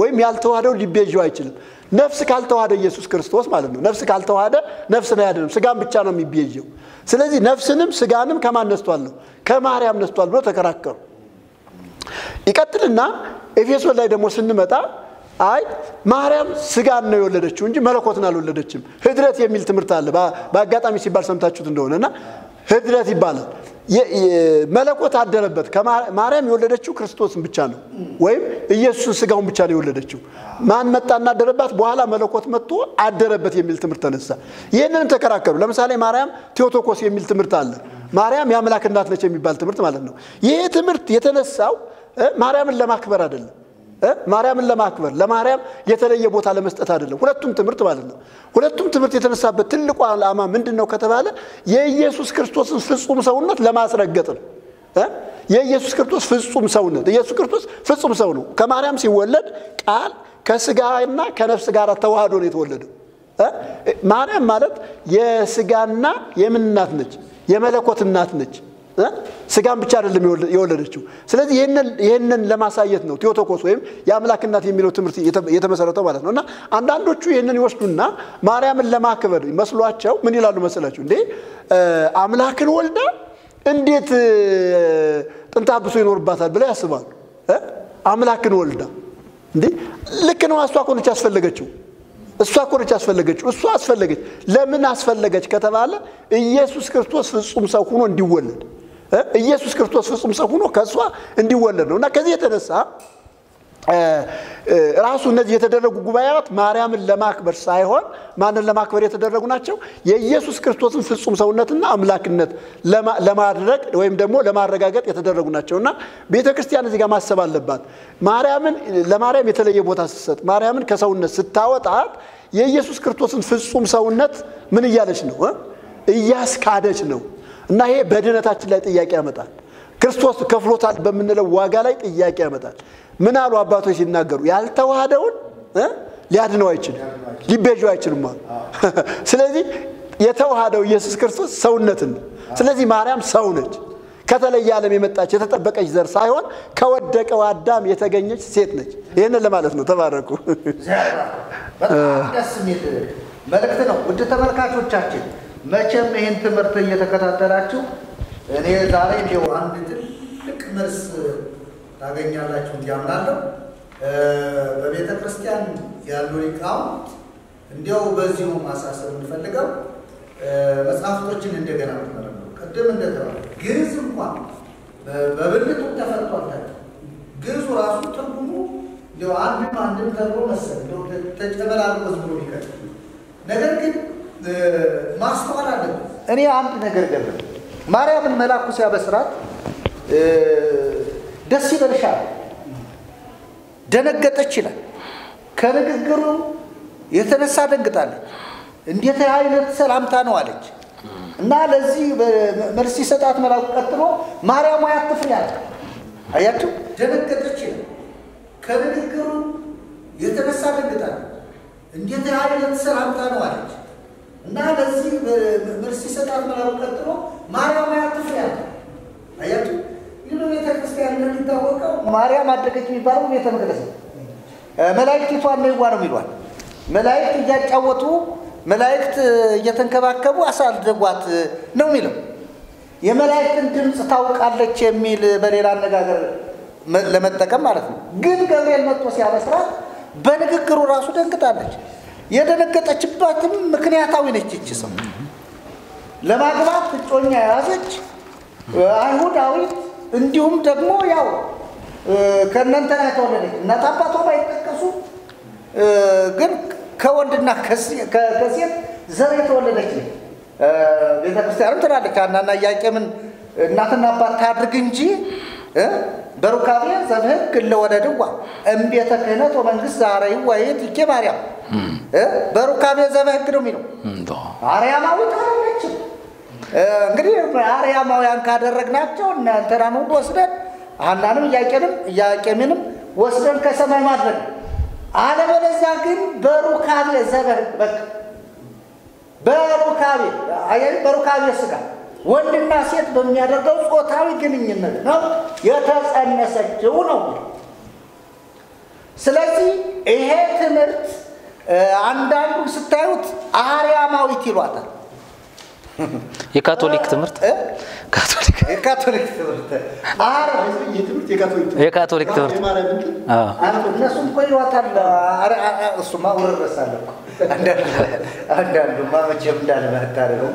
ወይም ያልተዋሃደውን ሊቤዠው አይችልም ነፍስ ካልተዋሃደ ኢየሱስ ክርስቶስ ማለት ነው ነፍስ ካልተዋሃደ ነፍስን አያድንም ስጋን ብቻ ነው የሚቤዠው ስለዚህ ነፍስንም ስጋንም ከማን ነስቷል ነው ከማርያም ነስቷል ብሎ ተከራከሩ ይቀጥልና ኤፌሶን ላይ ደግሞ ስንመጣ አይ ማርያም ስጋን ነው የወለደችው እንጂ መለኮትን አልወለደችም ህድረት የሚል ትምህርት አለ በአጋጣሚ ሲባል ሰምታችሁት እንደሆነና ህድረት ይባላል መለኮት አደረበት ማርያም የወለደችው ክርስቶስን ብቻ ነው ወይም ኢየሱስን ስጋውን ብቻ ነው የወለደችው ማን መጣና አደረባት በኋላ መለኮት መጥቶ አደረበት የሚል ትምህርት ተነሳ ይሄንንም ተከራከሩ ለምሳሌ ማርያም ቴዎቶኮስ የሚል ትምህርት አለ ማርያም የአምላክ እናት ነች የሚባል ትምህርት ማለት ነው ይሄ ትምህርት የተነሳው ማርያምን ለማክበር አይደለም ማርያምን ለማክበር ለማርያም የተለየ ቦታ ለመስጠት አይደለም ሁለቱም ትምህርት ማለት ነው ሁለቱም ትምህርት የተነሳበት ትልቁ ዓላማ ምንድነው ከተባለ የኢየሱስ ክርስቶስን ፍጹም ሰውነት ለማስረገጥ ነው የኢየሱስ ክርስቶስ ፍጹም ሰውነት ኢየሱስ ክርስቶስ ፍጹም ሰው ነው ከማርያም ሲወለድ ቃል ከስጋና ከነፍስ ጋር ተዋህዶ ነው የተወለደው ማርያም ማለት የስጋና የምንናት ነች የመለኮት እናት ነች ስጋን ብቻ አይደለም የወለደችው ስለዚህ ይሄንን ለማሳየት ነው ቴዎቶኮስ ወይም የአምላክ እናት የሚለው ትምህርት የተመሰረተው ማለት ነውና አንዳንዶቹ ይሄንን ይወስዱና ማርያምን ለማክበር መስሏቸው ምን ይላሉ መሰላችሁ እንዴ አምላክን ወልዳ እንዴት ጥንታብሶ ይኖርባታል ብለው ያስባሉ አምላክን ወልዳ እንዴ ልክ ነው አስተዋኮነች ያስፈልገችው እሷ አስፈለገች ለምን አስፈለገች ከተባለ ኢየሱስ ክርስቶስ ፍጹም ሰው ሆኖ እንዲወለድ ኢየሱስ ክርስቶስ ፍጹም ሰው ሆኖ ከሷ እንዲወለድ ነውና ከዚህ የተነሳ ራሱ እነዚህ የተደረጉ ጉባኤያት ማርያምን ለማክበር ሳይሆን ማንን ለማክበር የተደረጉ ናቸው የኢየሱስ ክርስቶስን ፍጹም ሰውነትና አምላክነት ለማድረግ ወይም ደግሞ ለማረጋገጥ የተደረጉ ናቸውና ቤተክርስቲያን እዚህ ጋር ማሰብ አለባት ማርያምን ለማርያም የተለየ ቦታ ስትሰጥ ማርያምን ከሰውነት ስታወጣት የኢየሱስ ክርስቶስን ፍጹም ሰውነት ምን እያለች ነው እያስካደች ነው እና ይሄ በድነታችን ላይ ጥያቄ ያመጣል ክርስቶስ ከፍሎታል በመንለው ዋጋ ላይ ጥያቄ ያመጣል ምን አሉ አባቶች ሲናገሩ ያልተዋሃደውን ሊያድነው አይችልም ሊቤዠው አይችልም ስለዚህ የተዋሃደው ኢየሱስ ክርስቶስ ሰውነትን ስለዚህ ማርያም ሰው ነች ከተለየ ዓለም የመጣች የተጠበቀች ዘር ሳይሆን ከወደቀው አዳም የተገኘች ሴት ነች ይሄንን ለማለት ነው ተባረኩ በጣም ደስ የሚል መልእክት ነው ውድ ተመልካቾቻችን መቼም ይሄን ትምህርት እየተከታተላችሁ እኔ ዛሬ እንደው አንድ ትልቅ መልስ ታገኛላችሁ እንዲያምናለሁ በቤተ ክርስቲያን ያሉ ሊቃውንት እንደው በዚሁ ማሳሰብ እንፈልገው መጽሐፍቶችን እንደገና ተመረጡ ቀደም እንደተባለ ግዕዝ እንኳን በብልቱ ተፈቷል ግዕዙ ራሱ ትርጉሙ እንደው አንድም ተብሎ መሰለ እንደው ተጨመራርቆ ዝም ብሎ ይቀር ነገር ግን ማስተዋል አለ እኔ አንድ ነገር ገረመኝ ማርያምን መልአኩ ሲያበስራት ደስ ይበልሻል ደነገጠች ይላል ከንግግሩ የተነሳ ደንግጣለች እንዴት አይነት ሰላምታ ነው አለች እና ለዚህ መልስ ሲሰጣት መልአኩ ቀጥሎ ማርያም አትፍሪ አለ አያችሁ ደነገጠች ይላል ከንግግሩ የተነሳ ደንግጣለች። እንዴት አይነት ሰላምታ ነው አለች። እና ለዚህ መልስ ሲሰጣት መልአኩ ቀጥሎ ማርያም አትፍሪ አለ። አያችሁ ይህ ቤተ ክርስቲያን እንደሚታወቀው ማርያም አደገች የሚባለው ቤተ መቅደስ ነው። መላእክቲቷን ነው ይዋረው ይሏል። መላእክት እያጫወቱ መላእክት እየተንከባከቡ አሳደጓት ነው የሚለው። የመላእክትን ድምፅ ታውቃለች የሚል በሌላ አነጋገር ለመጠቀም ማለት ነው። ግን ገብርኤል መጥቶ ሲያበስራት በንግግሩ ራሱ ደንግጣለች። የደነገጠችባትም ምክንያታዊ ነች። እቺ ሰው ለማግባት እጮኛ ያዘች አይሁዳዊት፣ እንዲሁም ደግሞ ያው ከእናንተና የተወለደች እናት አባቷ ባይጠቀሱ ግን ከወንድና ከሴት ዘር የተወለደች ነች። ቤተክርስቲያንም ትላለች ሐናና ኢያቄምን እናትና አባት ታድርግ እንጂ በሩካቤ ዘብህግ ለወለድዋ እምቤተ ክህነት ወመንግስት ዛሬ ወይት ማርያም በሩካቤ ዘብህግ ነው የሚለው። አርያማዊት አለች። እንግዲህ አርያማውያን ካደረግናቸው እናንተራን ሁሉ ወስደን ሐናንም ኢያቄምንም ወስደን ከሰማይ ማድረግ፣ አለበለዚያ ግን በሩካቤ ዘብህግ በቃ በሩካቤ ስጋ ወንድና ሴት በሚያደርገው ጾታዊ ግንኙነት ነው የተጸነሰችው ነው። ስለዚህ ይሄ ትምህርት አንዳንዱ ስታዩት አርያማዊት ይሏታል። የካቶሊክ ትምህርት የካቶሊክ ትምህርት የካቶሊክ ትምህርት እነሱም እኮ ይሏታል። እሱማ ወረረሳለሁ አንዳንዱማ መቼም እንዳለ መታረው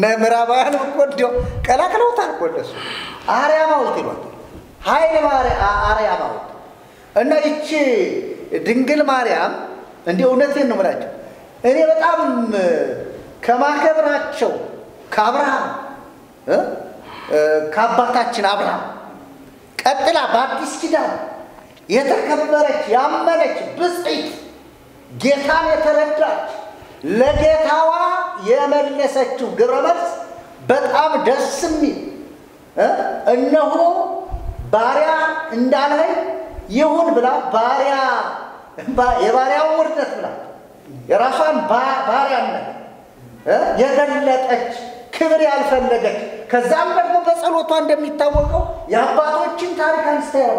ምዕራባውያን እኮ እንዲያው ቀላቅለውታል እኮ እነሱ አርያማዊት ይሏታል። ኃይለ አርያማዊት እና ይቺ ድንግል ማርያም እንዲህ እውነቴን ነው የምላቸው እኔ በጣም ከማከብራቸው ከአብርሃም ከአባታችን አብርሃም ቀጥላ በአዲስ ኪዳን የተከበረች ያመነች ብፅዕት ጌታን የተረዳች ለጌታዋ የመለሰችው ግብረ መልስ በጣም ደስ የሚል እነሆ ባሪያ እንዳለኝ ይሁን ብላ ባሪያ የባሪያውን ውርደት ብላ የራሷን ባሪያነት የገለጠች ክብር ያልፈለገች ከዛም ደግሞ በጸሎቷ እንደሚታወቀው የአባቶችን ታሪክ አንስተው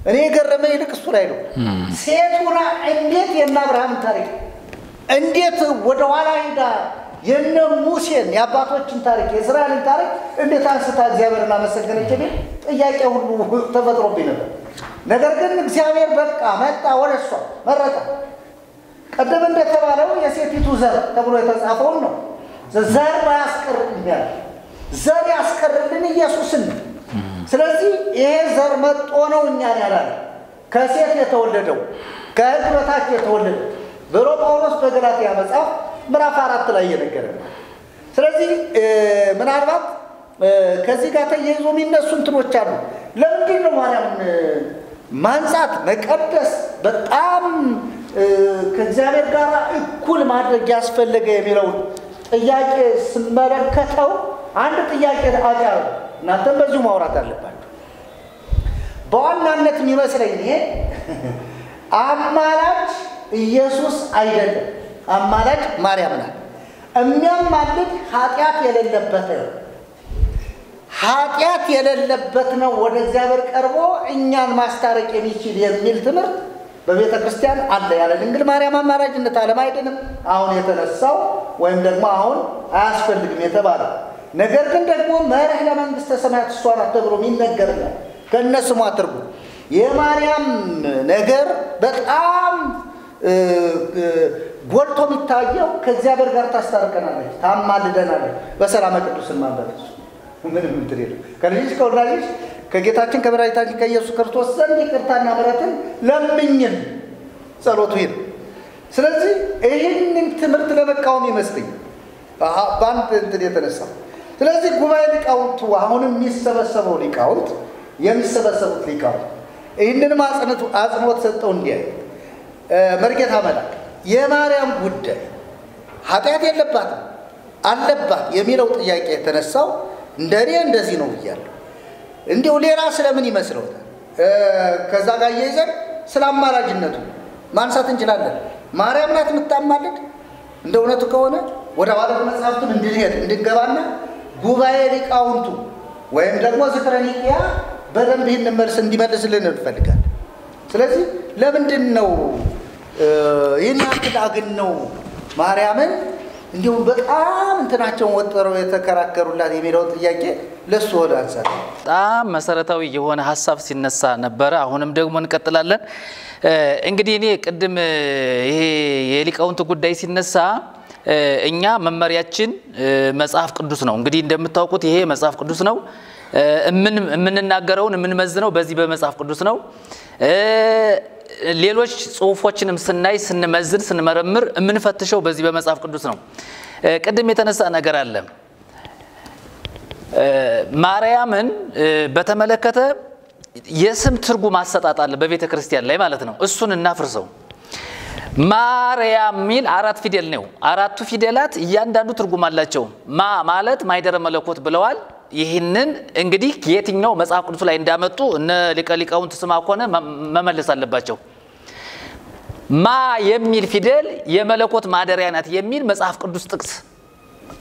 እኔ የገረመኝ ይልቅ እሱ ላይ ነው። ሴቱና እንዴት የእነ አብርሃምን ታሪክ እንዴት ወደ ኋላ ሄዳ የእነ ሙሴን የአባቶችን ታሪክ የእስራኤልን ታሪክ እንዴት አንስታ እግዚአብሔርን አመሰገነች የሚል ጥያቄ ሁሉ ተፈጥሮብኝ ነበር። ነገር ግን እግዚአብሔር በቃ መጣ ወደ እሷ መረጣ። ቀደም እንደተባለው የሴቲቱ ዘር ተብሎ የተጻፈውን ነው። ዘር ባያስቀርልን ያለ ዘር ያስቀርልን ኢየሱስን። ስለዚህ ይሄ ዘር መጥቶ ነው እኛን ያላለ ከሴት የተወለደው ከሕግ በታች የተወለደው ብሎ ጳውሎስ በገላትያ መጽሐፍ ምዕራፍ 4 ላይ እየነገረን። ስለዚህ ምናልባት ከዚህ ጋር ተያይዞ የሚነሱ እንትኖች አሉ። ለምንድን ነው ማርያምን ማንጻት መቀደስ በጣም ከእግዚአብሔር ጋር እኩል ማድረግ ያስፈለገ የሚለው ጥያቄ ስመለከተው አንድ ጥያቄ አጫር እናንተም በዚሁ ማውራት አለባችሁ። በዋናነት የሚመስለኝ ይሄ አማላጅ ኢየሱስ አይደለም፣ አማላጅ ማርያም ናት። የሚያማልድ ኃጢአት የሌለበት ነው ወደ እግዚአብሔር ቀርቦ እኛን ማስታረቅ የሚችል የሚል ትምህርት በቤተ ክርስቲያን አለ። ያለ ድንግል ማርያም አማላጅነት ዓለም አይድንም አሁን የተነሳው ወይም ደግሞ አሁን አያስፈልግም የተባለው ነገር ግን ደግሞ መርህ ለመንግስተ ሰማያት እሷ ናት ተብሎ የሚነገርላት ከነስሟ ትርጉም የማርያም ነገር በጣም ጎልቶ የሚታየው ከእግዚአብሔር ጋር ታስታርቀናለች፣ ታማልደናለች በሰላም ቅዱስን ማለት ነው። ምንም እንትን የለም። ከልጅ ከወላጅ ከጌታችን ከመድኃኒታችን ከኢየሱስ ክርስቶስ ዘንድ ይቅርታና ምሕረትን ለምኝን ጸሎቱ ይል። ስለዚህ ይህንን ትምህርት ለመቃወም ይመስለኝ በአንድ እንትን የተነሳ ስለዚህ ጉባኤ ሊቃውንቱ አሁንም የሚሰበሰቡት ሊቃውንት ይህንንም አጽንኦት ሰጠው እንዲያይ መርጌታ መላክ የማርያም ጉዳይ ኃጢአት የለባትም አለባት የሚለው ጥያቄ የተነሳው እንደኔ እንደዚህ ነው ብያለሁ። እንዲሁ ሌላ ስለምን ይመስለውታል? ከዛ ጋር እየይዘን ስለ አማላጅነቱ ማንሳት እንችላለን። ማርያም ናት የምታማልድ እንደ እውነቱ ከሆነ ወደ ሐዋርያት መጽሐፍቱን እንድንገባና ጉባኤ ሊቃውንቱ ወይም ደግሞ ዝክረ ኒቅያ በደንብ ይህን መልስ እንዲመልስልን እንፈልጋለን። ስለዚህ ለምንድን ነው ይህን ያክል አግነው ማርያምን እንዲሁም በጣም እንትናቸውን ወጥረው የተከራከሩላት የሚለውን ጥያቄ ለሱ ወደ አንሳት በጣም መሰረታዊ የሆነ ሐሳብ ሲነሳ ነበር። አሁንም ደግሞ እንቀጥላለን። እንግዲህ እኔ ቅድም ይሄ የሊቃውንት ጉዳይ ሲነሳ እኛ መመሪያችን መጽሐፍ ቅዱስ ነው። እንግዲህ እንደምታውቁት ይሄ መጽሐፍ ቅዱስ ነው። የምንናገረውን የምንመዝነው በዚህ በመጽሐፍ ቅዱስ ነው። ሌሎች ጽሁፎችንም ስናይ ስንመዝን ስንመረምር የምንፈትሸው በዚህ በመጽሐፍ ቅዱስ ነው። ቅድም የተነሳ ነገር አለ። ማርያምን በተመለከተ የስም ትርጉም አሰጣጥ አለ በቤተ ክርስቲያን ላይ ማለት ነው። እሱን እናፍርሰው። ማርያም ሚል 4 ፊደል ነው። 4ቱ ፊደላት እያንዳንዱ ትርጉም አላቸው። ማ ማለት ማይደረ መለኮት ብለዋል። ይህንን እንግዲህ የትኛው መጽሐፍ ቅዱስ ላይ እንዳመጡ እነ ሊቃውንት ስማ ሆነ መመለስ አለባቸው። ማ የሚል ፊደል የመለኮት ማደሪያ ናት የሚል መጽሐፍ ቅዱስ ጥቅስ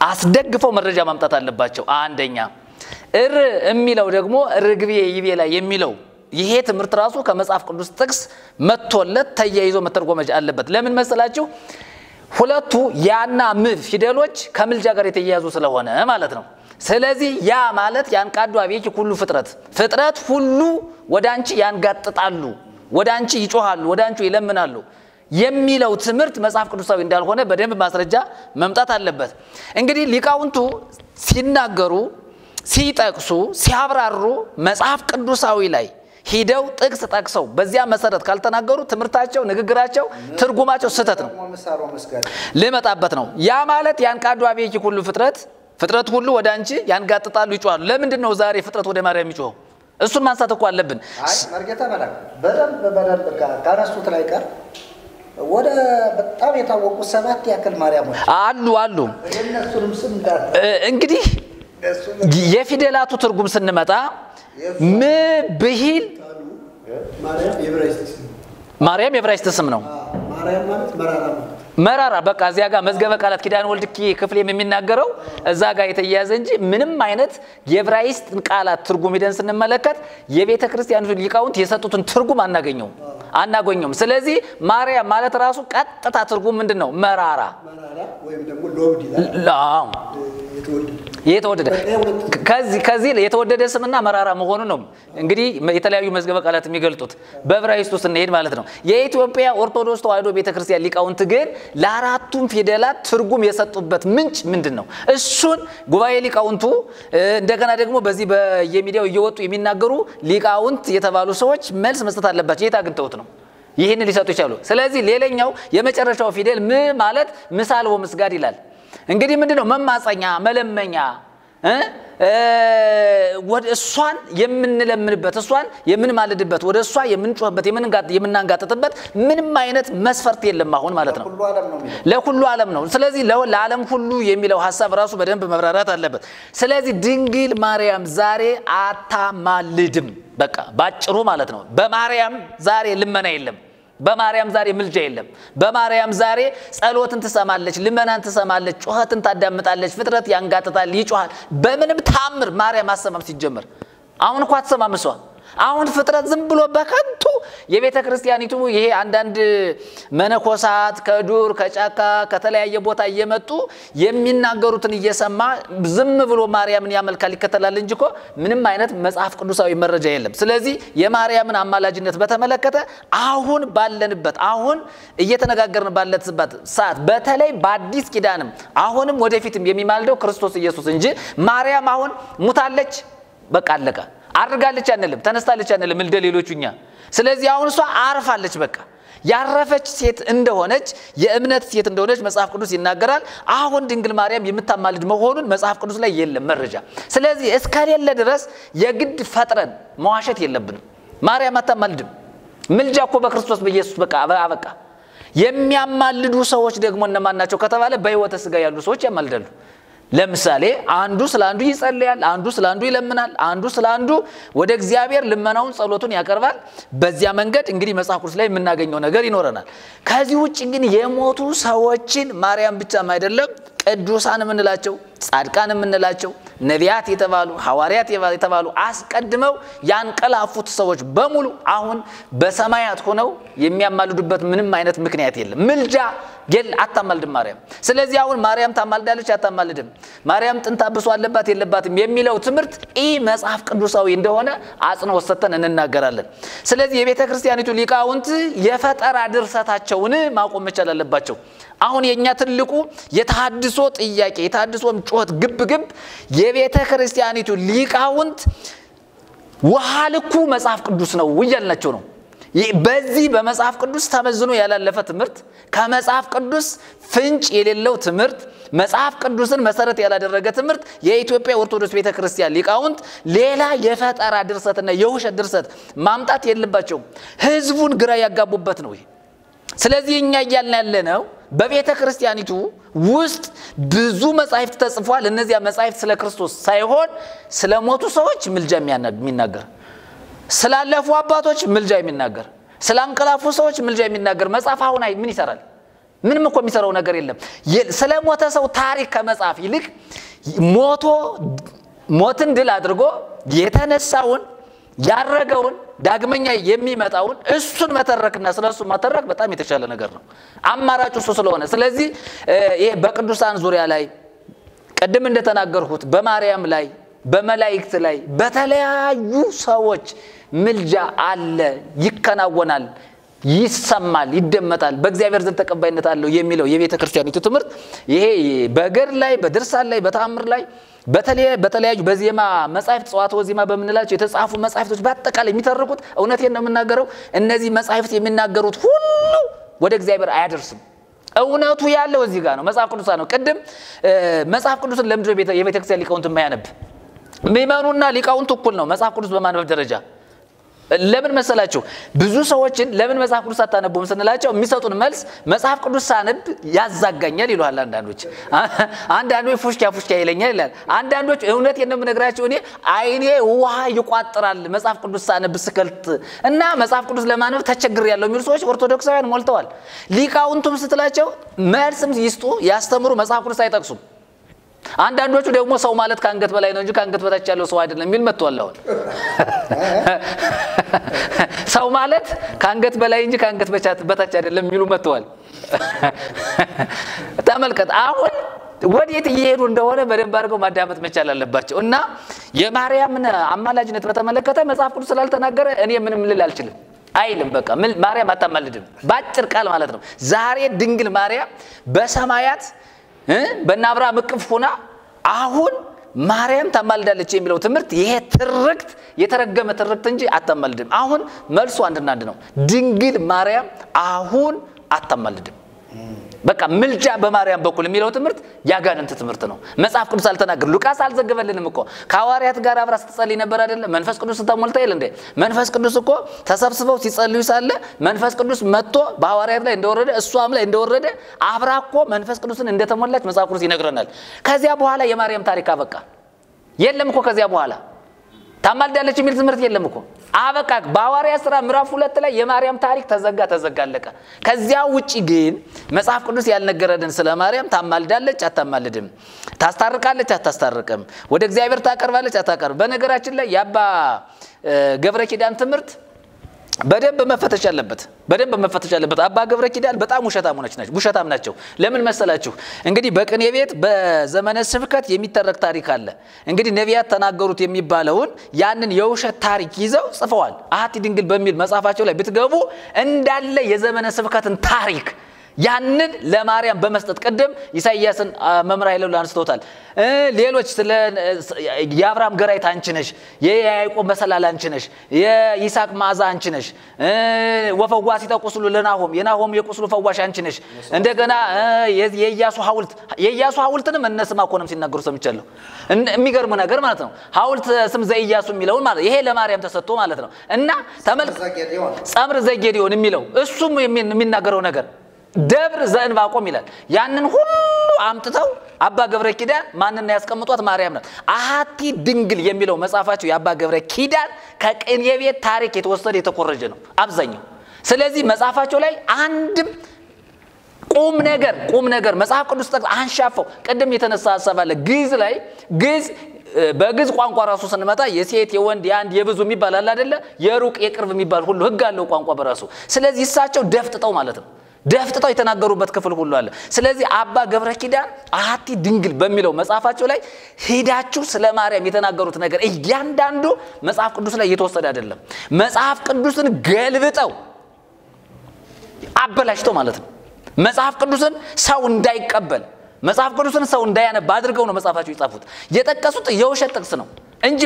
አስደግፈው መረጃ ማምጣት አለባቸው። አንደኛ የሚለው ደግሞ ርግቤ ይቤ ላይ የሚለው ይሄ ትምህርት ራሱ ከመጽሐፍ ቅዱስ ጥቅስ መጥቶለት ተያይዞ መተርጎም አለበት። ለምን መሰላችሁ? ሁለቱ ያና ም ፊደሎች ከምልጃ ጋር የተያያዙ ስለሆነ ማለት ነው። ስለዚህ ያ ማለት ያንቃዱ አቤኪ ሁሉ ፍጥረት ሁሉ ወዳንቺ ያንጋጥጣሉ፣ ወዳንቺ ይጮሃሉ፣ ወዳንቺ ይለምናሉ የሚለው ትምህርት መጽሐፍ ቅዱሳዊ እንዳልሆነ በደንብ ማስረጃ መምጣት አለበት። እንግዲህ ሊቃውንቱ ሲናገሩ ሲጠቅሱ ሲያብራሩ መጽሐፍ ቅዱሳዊ ላይ ሂደው ጥቅስ ጠቅሰው በዚያ መሰረት ካልተናገሩ ትምህርታቸው ንግግራቸው ትርጉማቸው ስህተት ነው። ለመጣበት ነው። ያ ማለት ያንቃዱ አቤኪ ሁሉ ፍጥረት ሁሉ ወዳንቺ ያንጋጥጣሉ ይጮሃሉ። ለምንድን ነው ዛሬ ፍጥረት ወደ ማርያም ይጮሃው? እሱን ማንሳት እኮ አለብን። አይ መርጌታ መላክ በደንብ ካነሱት ላይ ቀር ወደ በጣም የታወቁ 7 ያክል ማርያሞች አሉ። እነሱንም ስም ጋር እንግዲህ የፊደላቱ ትርጉም ስንመጣ ብሂል ማርያም የዕብራይስጥ ስም ነው። ማርያም ማለት መራራ በቃ እዚያ ጋር መዝገበ ቃላት ኪዳን ወልድኪ ክፍሌም የሚናገረው እዛ ጋር የተያያዘ እንጂ ምንም አይነት የዕብራይስጥ ቃላት ትርጉም ሄደን ስንመለከት የቤተ ክርስቲያኑ ሊቃውንት የሰጡትን ትርጉም አናገኘውም። ስለዚህ ማርያም ማለት ራሱ ቀጥታ ትርጉም ምንድነው? መራራ ወይም ደግሞ ሎብድ ይላል። የተወደደ ከዚህ የተወደደ ስምና መራራ መሆኑ ነው። እንግዲህ የተለያዩ መዝገበ ቃላት የሚገልጡት በዕብራይስጡ ስንሄድ ማለት ነው። የኢትዮጵያ ኦርቶዶክስ ተዋሕዶ ቤተክርስቲያን ሊቃውንት ግን ለአራቱም ፊደላት ትርጉም የሰጡበት ምንጭ ምንድነው? እሱን ጉባኤ ሊቃውንቱ እንደገና ደግሞ በዚህ በየሚዲያው እየወጡ የሚናገሩ ሊቃውንት የተባሉ ሰዎች መልስ መስጠት አለባቸው። የት አግኝተውት ነው ይሄን ሊሰጡ ይችላሉ? ስለዚህ ሌላኛው የመጨረሻው ፊደል ም ማለት ምሳል ወምስጋድ ይላል። እንግዲህ ምንድነው? መማጸኛ መለመኛ ወደ እሷን የምንለምንበት እሷን የምንማልድበት ወደ እሷ የምንጮህበት የምናንጋጥጥበት ምንም አይነት መስፈርት የለም አሁን ማለት ነው። ለሁሉ ዓለም ነው። ስለዚህ ለዓለም ሁሉ የሚለው ሐሳብ ራሱ በደንብ መብራራት አለበት። ስለዚህ ድንግል ማርያም ዛሬ አታማልድም። በቃ ባጭሩ ማለት ነው። በማርያም ዛሬ ልመና የለም። በማርያም ዛሬ ምልጃ የለም። በማርያም ዛሬ ጸሎትን ትሰማለች፣ ልመናን ትሰማለች፣ ጩኸትን ታዳምጣለች፣ ፍጥረት ያንጋጥጣል፣ ይጮሃል። በምንም ታምር ማርያም አሰማም ሲጀመር። አሁን እንኳን አትሰማም እሷ። አሁን ፍጥረት ዝም ብሎ በከንቱ የቤተ ክርስቲያኒቱ ይሄ አንዳንድ መነኮሳት ከዱር ከጫካ ከተለያየ ቦታ እየመጡ የሚናገሩትን እየሰማ ዝም ብሎ ማርያምን ያመልካል ይከተላል እንጂ እኮ ምንም አይነት መጽሐፍ ቅዱሳዊ መረጃ የለም። ስለዚህ የማርያምን አማላጅነት በተመለከተ አሁን ባለንበት አሁን እየተነጋገርን ባለንበት ሰዓት በተለይ በአዲስ ኪዳንም አሁንም ወደፊትም የሚማልደው ክርስቶስ ኢየሱስ እንጂ ማርያም አሁን ሙታለች በቃ አለቀ አርጋለች አንልም፣ ተነስታለች አንልም እንደ ሌሎቹኛ። ስለዚህ አሁን እሷ አርፋለች። በቃ ያረፈች ሴት እንደሆነች የእምነት ሴት እንደሆነች መጽሐፍ ቅዱስ ይናገራል። አሁን ድንግል ማርያም የምታማልድ መሆኑን መጽሐፍ ቅዱስ ላይ የለም መረጃ። ስለዚህ እስከሌለ ድረስ የግድ ፈጥረን መዋሸት የለብንም። ማርያም አታማልድም። ምልጃ እኮ በክርስቶስ በኢየሱስ በቃ አበቃ። የሚያማልዱ ሰዎች ደግሞ እነማን ናቸው ከተባለ በሕይወተ ሥጋ ያሉ ሰዎች ያማልዳሉ። ለምሳሌ አንዱ ስላንዱ ይጸልያል አንዱ ስላንዱ ይለምናል አንዱ ስላንዱ ወደ እግዚአብሔር ልመናውን ጸሎቱን ያቀርባል በዚያ መንገድ እንግዲህ መጽሐፍ ቅዱስ ላይ የምናገኘው ነገር ይኖረናል ከዚህ ውጪ ግን የሞቱ ሰዎችን ማርያም ብቻም አይደለም ቅዱሳን ምንላቸው ጻድቃን ምንላቸው ነቢያት የተባሉ ሐዋርያት የተባሉ አስቀድመው ያንቀላፉት ሰዎች በሙሉ አሁን በሰማያት ሆነው የሚያማልዱበት ምንም አይነት ምክንያት የለም ምልጃ አታማልድም ማርያም ስለዚህ አሁን ማርያም ታማልዳለች አታማልድም ማርያም ጥንታ ብሶ አለባት የለባትም የሚለው ትምርት መጽሐፍ ቅዱሳዊ እንደሆነ አጽንኦት ሰጥተን እንናገራለን ስለዚህ የቤተ ክርስቲያኒቱ ሊቃውንት የፈጠራ ድርሰታቸውን ማቆም መቻል አለባቸው አሁን የኛ ትልቁ የተሐድሶ ጥያቄ የተሐድሶም ጩኸት ግብግብ የቤተ ክርስቲያኒቱ ሊቃውንት ወሐልኩ መጽሐፍ ቅዱስ ነው ይያልናቸው ነው በዚህ በመጽሐፍ ቅዱስ ተመዝኖ ያላለፈ ትምርት ከመጽሐፍ ቅዱስ ፍንጭ የሌለው ትምርት መጽሐፍ ቅዱስን መሰረት ያላደረገ ትምርት የኢትዮጵያ ኦርቶዶክስ ቤተክርስቲያን ሊቃውንት ሌላ የፈጠራ ድርሰትና የውሸት ድርሰት ማምጣት የለባቸው ህዝቡን ግራ ያጋቡበት ነው ስለዚህ እኛ ይያልና ያለነው በቤተ ክርስቲያኒቱ ውስጥ ብዙ መጻሕፍት ተጽፏል እነዚያ መጻሕፍት ስለ ክርስቶስ ሳይሆን ስለ ሞቱ ሰዎች ምልጃ የሚናገር ስላለፉ አባቶች ምልጃ የሚናገር ስላንቀላፉ ሰዎች ምልጃ የሚናገር መጽሐፍ አሁን ምን ይሰራል ምንም እኮ የሚሰራው ነገር የለም ስለ ሞተ ሰው ታሪክ ከመጽሐፍ ይልቅ ሞትን ድል አድርጎ የተነሳውን ያረጋውን ዳግመኛ የሚመጣውን እሱን መተረክና ስለሱ መተረክ በጣም የተሻለ ነገር ነው አማራጩ እሱ ስለሆነ ስለዚህ ይሄ በቅዱሳን ዙሪያ ላይ ቀደም እንደተናገርኩት በማርያም ላይ በመላእክት ላይ በተለያዩ ሰዎች ምልጃ አለ ይከናወናል ይሰማል ይደመጣል በእግዚአብሔር ዘንድ ተቀባይነት አለው የሚለው የቤተ ክርስቲያኒቱ ትምርት ይሄ በገር ላይ በድርሳን ላይ በተአምር ላይ በተለያዩ በዜማ መጻሕፍት ጸዋትወ ዜማ በመንላቸው የተጻፉ መጻሕፍቶች በአጠቃላይ የሚተርኩት እውነቴን ነው የምናገረው እነዚህ መጻሕፍት የሚናገሩት ሁሉ ወደ እግዚአብሔር አያደርስም እውነቱ ያለው እዚህ ጋር ነው መጽሐፍ ቅዱስ ነው ቀደም መጽሐፍ ቅዱስን ለምድር የቤተ ክርስቲያን ሊቃውንት የማያነብ ምእመኑና ሊቃውንት እኩል ነው መጽሐፍ ቅዱስ በማንበብ ደረጃ ለምን መሰላችሁ ብዙ ሰዎችን ለምን መጽሐፍ ቅዱስ አታነቡም ስንላቸው የሚሰጡን መልስ መጽሐፍ ቅዱስ ሳነብ ያዛጋኛል ይሏል አንዳንዶች ፉሽካ ይለኛል ይላል አንዳንዶች እውነቴን ነው የምነግራቸው እኔ አይኔ ውሃ ይቋጥራል መጽሐፍ ቅዱስ ሳነብ ስከልት እና መጽሐፍ ቅዱስ ለማንበብ ተቸግሬያለሁ የሚሉ ሰዎች ኦርቶዶክሳውያን ሞልተዋል ሊቃውንቱም ስትላቸው መልስም ይስጡ ያስተምሩ መጽሐፍ ቅዱስ አይጠቅሱም አንዳንዶቹ ደግሞ ሰው ማለት ካንገት በላይ ነው እንጂ ካንገት በታች ያለው ሰው አይደለም የሚል መጥቷል አሁን ሰው ማለት ካንገት በላይ እንጂ ካንገት በታች አይደለም የሚሉ መጥቷል ተመልከት አሁን ወዴት እየሄዱ እንደሆነ በደንብ አድርገው ማዳመጥ መቻል አለባቸው እና የማርያምን አማላጅነት በተመለከተ መጽሐፍ ቅዱስ ስላልተናገረ እኔ ምንም ልል አልችልም አይልም በቃ ማርያም አታማልድም ባጭር ቃል ማለት ነው ዛሬ ድንግል ማርያም በሰማያት በእናብርሃም እቅፍ ሆና አሁን ማርያም ታማልዳለች የሚለው ትምርት ይሄ ትርክት የተረገመ ትርክት እንጂ አታማልድም አሁን መልሱ አንድና አንድ ነው ድንግል ማርያም አሁን አታማልድም በቃ ምልጃ በማርያም በኩል የሚለው ትምርት ያጋንንት ትምርት ነው መጽሐፍ ቅዱስ አልተናገረ ሉቃስ አልዘገበልንም እኮ ከሐዋርያት ጋር አብራ ስትጸልይ ነበር አይደል መንፈስ ቅዱስ ተሞልታ ይል እንደ መንፈስ ቅዱስ እኮ ተሰብስበው ሲጸልዩ ሳለ መንፈስ ቅዱስ መጥቶ በሐዋርያት ላይ እንደወረደ እሷም ላይ እንደወረደ አብራ እኮ መንፈስ ቅዱስን እንደተሞላች መጽሐፍ ቅዱስ ይነግረናል ከዚያ በኋላ የማርያም ታሪክ አበቃ የለም እኮ ከዚያ በኋላ ታማልዳለች የሚል ትምርት የለም እኮ አበቃ በሐዋርያት ሥራ ምዕራፍ 2 ላይ የማርያም ታሪክ ተዘጋለቀ ከዚያ ውጪ ግን መጽሐፍ ቅዱስ ያልነገረን ስለ ማርያም ታማልዳለች አታማልድም ታስታርቃለች አታስታርቅም ወደ እግዚአብሔር ታቀርባለች አታቀርብ በነገራችን ላይ ያባ ገብረ ኪዳን ትምርት በደንብ መፈተሽ አለበት አባ ገብረ ኪዳን በጣም ውሸታም ናቸው ለምን መሰላችሁ እንግዲህ በቅኔ ቤት በዘመነ ስብከት የሚተረክ ታሪክ አለ እንግዲህ ነቢያት ተናገሩት የሚባለውን ያንን የውሸት ታሪክ ይዘው ጽፈዋል አሐቲ ድንግል በሚል መጽሐፋቸው ላይ ብትገቡ እንዳለ የዘመነ ስብከትን ታሪክ ያንን ለማርያም በመስጠት ቀደም ኢሳይያስን መምራ ይለው አንስተውታል ሌሎች ስለ ያብራም ገራይት አንቺ ነሽ የያዕቆብ መሰላል አንቺ ነሽ የይስሐቅ ማዛ አንቺ ነሽ ወፈዋሲ ተቆስሉ ለናሆም የናሆም የቆስሉ ፈዋሽ አንቺ ነሽ እንደገና የኢያሱ ሐውልትንም እነስማ ኮንም ሲናገሩ ሰምቻለሁ የሚገርም ነገር ማለት ነው ሐውልት ስም ዘኢያሱ የሚለው ማለት ይሄ ለማርያም ተሰጥቶ ማለት ነው እና ጸምር ዘጌዴዎን የሚለው እሱም የሚናገረው ነገር ደብር ዘእንባቆም ይላል። ያንን ሁሉ አምጥተው አባ ገብረ ኪዳን ማንና ያስቀምጧት ማርያም ናት። አሐቲ ድንግል የሚለው መጽሐፋቸው የአባ ገብረ ኪዳን ከቅኔ ቤት ታሪክ የተወሰደ የተኮረጀ ነው አብዛኛው። ስለዚህ መጽሐፋቸው ላይ አንድም ቁም ነገር መጽሐፍ ቅዱስ ጠቅስ አንሻፈው ቅድም የተነሳ ሐሳብ አለ። ግዕዝ ላይ በግዕዝ ቋንቋ ራሱ ስንመጣ የሴት የወንድ የአንድ የብዙ የሚባል አለ አይደለ? የሩቅ የቅርብ የሚባል ሁሉ ህግ አለው ቋንቋ በራሱ። ስለዚህ እሳቸው ደፍጥጠው ማለት ነው ደፍጥጠው የተናገሩበት ክፍል ሁሉ አለ። ስለዚህ አባ ገብረ ኪዳን አሐቲ ድንግል በሚለው መጽሐፋቸው ላይ ሄዳችሁ ስለ ማርያም የተናገሩት ነገር እያንዳንዱ መጽሐፍ ቅዱስ ላይ የተወሰደ አይደለም። መጽሐፍ ቅዱስን ገልብጠው አበላሽተው ማለት ነው። መጽሐፍ ቅዱስን ሰው እንዳይቀበል መጽሐፍ ቅዱስን ሰው እንዳያነብ አድርገው ነው መጽሐፋቸው የጻፉት። የጠቀሱት የውሸት ጥቅስ ነው እንጂ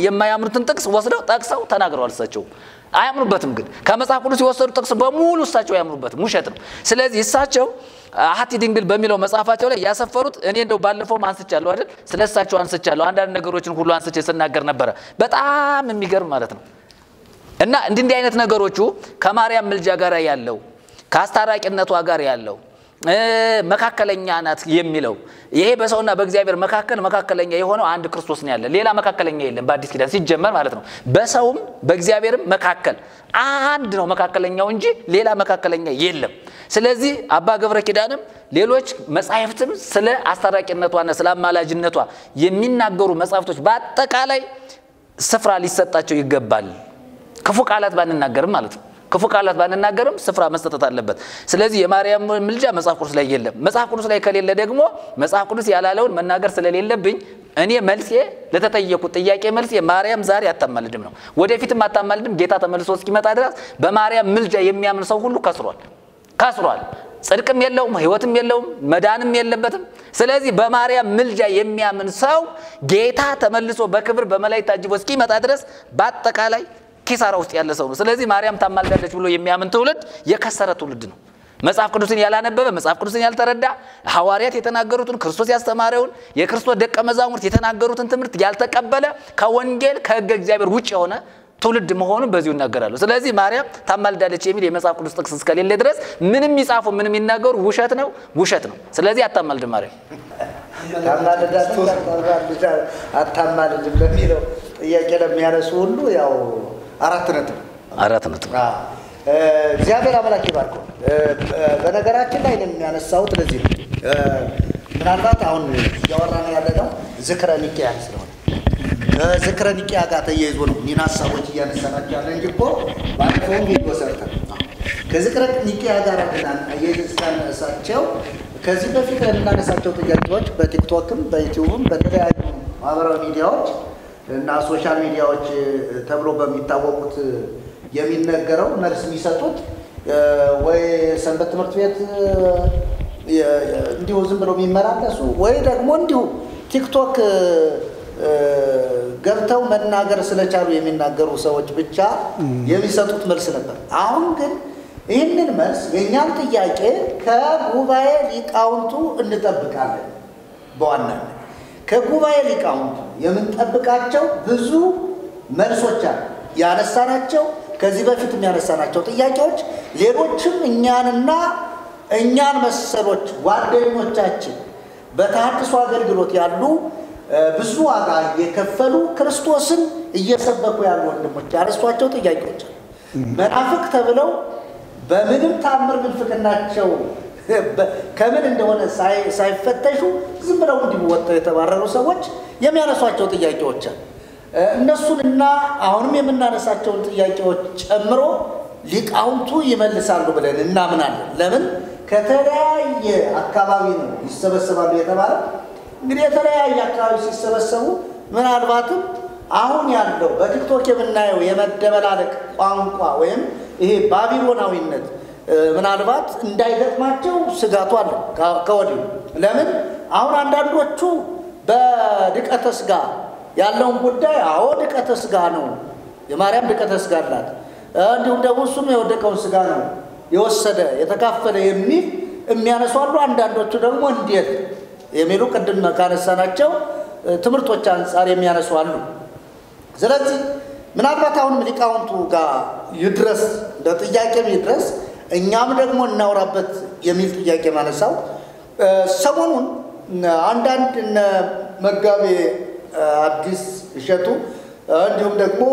የማያምኑትን ጥቅስ ወስደው ጠቅሰው ተናግረዋል። እሳቸው አያምኑበትም። ግን ከመጽሐፍ ቅዱስ የወሰዱት ጥቅስ በሙሉ እሳቸው አያምኑበትም፣ ውሸት ነው። ስለዚህ እሳቸው አሐቲ ድንግል በሚለው መጽሐፋቸው ላይ ያሰፈሩት እኔ እንደው ባለፈው አንስቻለሁ አይደል? ስለሳቸው አንስቻለሁ። አንዳንድ ነገሮችን ሁሉ አንስቼ ስናገር ነበር። በጣም የሚገርም ማለት ነው። እና እንዲህ አይነት ነገሮቹ ከማርያም ምልጃ ጋር ያለው ከአስታራቂነቷ ጋር ያለው መካከለኛ ናት የሚለው ይሄ በሰውና በእግዚአብሔር መካከለኛ የሆነው አንድ ክርስቶስ ነው ያለ። ሌላ መካከለኛ የለም በአዲስ ኪዳን ሲጀመር ማለት ነው። በሰውም በእግዚአብሔርም መካከል አንድ ነው መካከለኛው እንጂ ሌላ መካከለኛ የለም። ስለዚህ አባ ገብረ ኪዳንም ሌሎች መጻሕፍትም ስለ አስታራቂነቷና ስለ አማላጅነቷ የሚናገሩ መጻሕፍቶች በአጠቃላይ ስፍራ ሊሰጣቸው ይገባል። ክፉ ቃላት ባንናገርም ማለት ነው። ክፉ ቃላት ባንናገርም ስፍራ መስጠት አለበት። ስለዚህ የማርያም ምልጃ መጽሐፍ ቅዱስ ላይ የለም። መጽሐፍ ቅዱስ ላይ ከሌለ ደግሞ መጽሐፍ ቅዱስ ያላለውን መናገር ስለሌለብኝ እኔ መልሴ ለተጠየቁት ጥያቄ መልሴ ማርያም ዛሬ አታማልድም ነው። ወደፊትም አታማልድም። ጌታ ተመልሶ እስኪመጣ ድረስ በማርያም ምልጃ የሚያምን ሰው ሁሉ ከስሯል። ጽድቅም የለውም፣ ሕይወትም የለውም፣ መዳንም የለበትም። ስለዚህ በማርያም ምልጃ የሚያምን ሰው ጌታ ተመልሶ በክብር በመላእክት ታጅቦ እስኪመጣ ድረስ በአጠቃላይ ኪሳራ ውስጥ ያለ ሰው ነው። ስለዚህ ማርያም ታማልዳለች ብሎ የሚያምን ትውልድ የከሰረ ትውልድ ነው። መጽሐፍ ቅዱስን ያላነበበ መጽሐፍ ቅዱስን ያልተረዳ ሐዋርያት የተናገሩትን ክርስቶስ ያስተማረውን የክርስቶስ ደቀ መዛሙርት የተናገሩትን ትምህርት ያልተቀበለ ከወንጌል ከሕገ እግዚአብሔር ውጭ የሆነ ትውልድ መሆኑን በዚሁ እናገራሉ። ስለዚህ ማርያም ታማልዳለች የሚል የመጽሐፍ ቅዱስ ጥቅስ እስከሌለ ድረስ ምንም ይጻፉ ምንም ይናገሩ ውሸት ነው። ስለዚህ አታማልድም ማርያም። አታማልድም ለሚለው ጥያቄ ለሚያነሱ ሁሉ ያው አራት ነጥብ እግዚአብሔር አምላክ ይባርከው። በነገራችን ላይ የሚያነሳውት ለዚህ ነው። ምናልባት አሁን ያወራን ያለነው ዝክረ ኒቅያ ስለሆነ ከዝክረ ኒቅያ ጋር ተያይዞ ነው እኒህን ሀሳቦች እያነሳናቸው ያለ እንጂ እኮ ባለፈውም ቪዲዮ ሰርተን ከዝክረ ኒቅያ ጋር እያነሳናቸው ከዚህ በፊት የምናነሳቸው ጥያቄዎች በቲክቶክም በዩቲዩብም በተለያዩ ማህበራዊ ሚዲያዎች እና ሶሻል ሚዲያዎች ተብሎ በሚታወቁት የሚነገረው መልስ የሚሰጡት ወይ ሰንበት ትምህርት ቤት እንዲሁ ዝም ብለው የሚመላለሱ ወይ ደግሞ እንዲሁ ቲክቶክ ገብተው መናገር ስለቻሉ የሚናገሩ ሰዎች ብቻ የሚሰጡት መልስ ነበር። አሁን ግን ይህንን መልስ የእኛን ጥያቄ ከጉባኤ ሊቃውንቱ እንጠብቃለን። በዋናነት ከጉባኤ ሊቃውንቱ የምንጠብቃቸው ብዙ መልሶች አሉ። ያነሳናቸው ከዚህ በፊት የሚያነሳናቸው ጥያቄዎች ሌሎችም እኛን መሰሎች ጓደኞቻችን በተሐድሶ አገልግሎት ያሉ ብዙ ዋጋ የከፈሉ ክርስቶስን እየሰበኩ ያሉ ወንድሞች ያነሷቸው ጥያቄዎች አሉ። መናፍቅ ተብለው በምንም ታምር ምንፍቅናቸው ከምን እንደሆነ ሳይፈተሹ ዝም ብለው እንዲወጣው የተባረሩ ሰዎች የሚያነሷቸው ጥያቄዎች አሉ። እነሱንና አሁንም የምናነሳቸውን ጥያቄዎች ጨምሮ ሊቃውንቱ ይመልሳሉ ብለን እናምናለን። ለምን ከተለያየ አካባቢ ነው ይሰበሰባሉ የተባለ። እንግዲህ የተለያየ አካባቢ ሲሰበሰቡ ምናልባትም አሁን ያለው በቲክቶክ የምናየው የመደበላለቅ ቋንቋ ወይም ይሄ ባቢሎናዊነት ምናልባት እንዳይገጥማቸው ስጋቱ አለ ከወዲሁ። ለምን አሁን አንዳንዶቹ በድቀተ ሥጋ ያለውን ጉዳይ ድቀተ ሥጋ ነው የማርያም ድቀተ ሥጋ አላት እንዲሁም ደግሞ እሱም የወደቀውን ሥጋ ነው የወሰደ የተካፈለ የሚል የሚያነሱ አሉ። አንዳንዶቹ ደግሞ እንዴት የሚሉ ቅድም ካነሳናቸው ትምህርቶች አንፃር የሚያነሱ አሉ። ስለዚህ ምናልባት አሁንም ሊቃውንቱ ጋር ይድረስ ለጥያቄም ይድረስ እኛም ደግሞ እናውራበት የሚል ጥያቄ ማነሳው ሰሞኑን አንዳንድ መጋቤ ሐዲስ እሸቱ እንዲሁም ደግሞ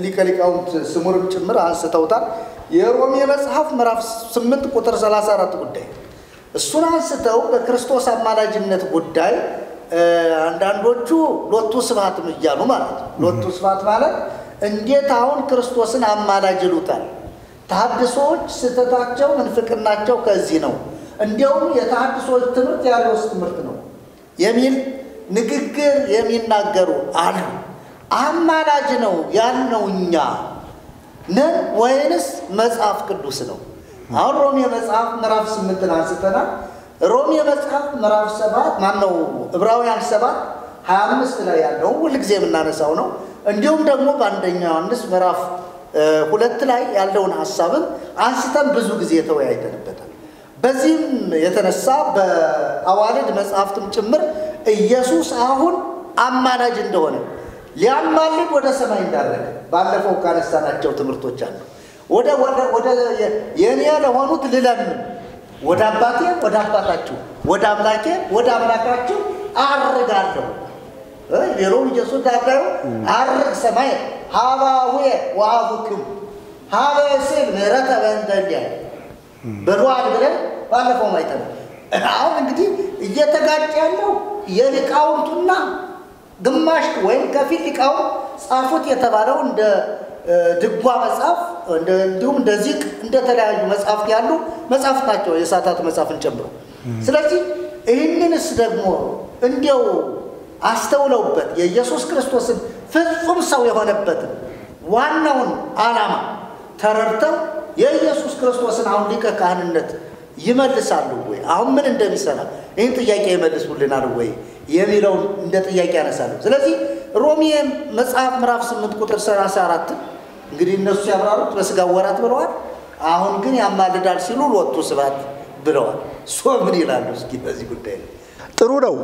ሊቀ ሊቃውንት ስሙርም ጭምር አንስተውታል። የሮሜ መጽሐፍ ምዕራፍ 8 ቁጥር 34 ጉዳይ እሱን አንስተው በክርስቶስ አማላጅነት ጉዳይ አንዳንዶቹ ሎቱ ስብሐትም እያሉ ማለት ነው። ሎቱ ስብሐት ማለት እንዴት አሁን ክርስቶስን አማላጅ ይሉታል? ተሐድሶዎች ስተታቸው ምንፍቅናቸው ከዚህ ነው፣ እንዲያውም የተሐድሶዎች ትምህርት ያለውስ ትምህርት ነው የሚል ንግግር የሚናገሩ አሉ። አማላጅ ነው ያልነው እኛ ነን ወይንስ መጽሐፍ ቅዱስ ነው? አሁን ሮሜ መጽሐፍ ምዕራፍ 8 አንስተናል። ሮሜ መጽሐፍ ምዕራፍ 7 ማነው ዕብራውያን 7:25 ላይ ያለው ሁሉ ጊዜ የምናነሳው ነው። እንዲሁም ደግሞ በአንደኛ ዮሐንስ ምዕራፍ 2 ላይ ያለውን ሐሳብን አንስተን ብዙ ጊዜ ተወያይተንበታል። በዚህም የተነሳ በአዋልድ መጽሐፍትም ጭምር ኢየሱስ አሁን አማላጅ እንደሆነ ሊያማልድ ወደ ሰማይ እንዳረገ ባለፈው ካነሳናቸው ትምህርቶች አሉ። ወደ የኔ ለሆኑት ልለምን ወደ አባቴ ወደ አባታችሁ ወደ አምላኬ ወደ አምላካችሁ አርጋለሁ። የሮም ኢየሱስ ዳዳዩ አርግ ሰማይ ሀባዌ ወአቡክም ሀበስል ምሕረተ በእንደልያ በሏል ብለን ባለፈው ማይተናል። አሁን እንግዲህ እየተጋጨ ያለው የሊቃውንቱና ግማሽ ወይም ከፊል ሊቃውንት ጻፉት የተባለው እንደ ድጓ መጽሐፍ እንዲሁም እንደዚህ እንደተለያዩ መጽሐፍት ያሉ መጽሐፍት ናቸው የሳታት መጽሐፍን ጨምሮ። ስለዚህ ይህንንስ ደግሞ እንዲያው አስተውለውበት የኢየሱስ ክርስቶስን ፍጹም ሰው የሆነበትን ዋናውን ዓላማ ተረድተው የኢየሱስ ክርስቶስን አሁን ሊቀ ካህንነት ይመልሳሉ ወይ? አሁን ምን እንደሚሰራ ይህን ጥያቄ ይመልሱልናል ወይ የሚለውን እንደ ጥያቄ ያነሳሉ። ስለዚህ ሮሜ መጽሐፍ ምዕራፍ 8 ቁጥር 34 እንግዲህ እነሱ ያብራሩት በሥጋ ወራት ብለዋል። አሁን ግን ያማልዳል ሲሉ ሎቱ ስብሐት ብለዋል። ምን ይላሉ እስኪ በዚህ ጉዳይ? ጥሩ ነው።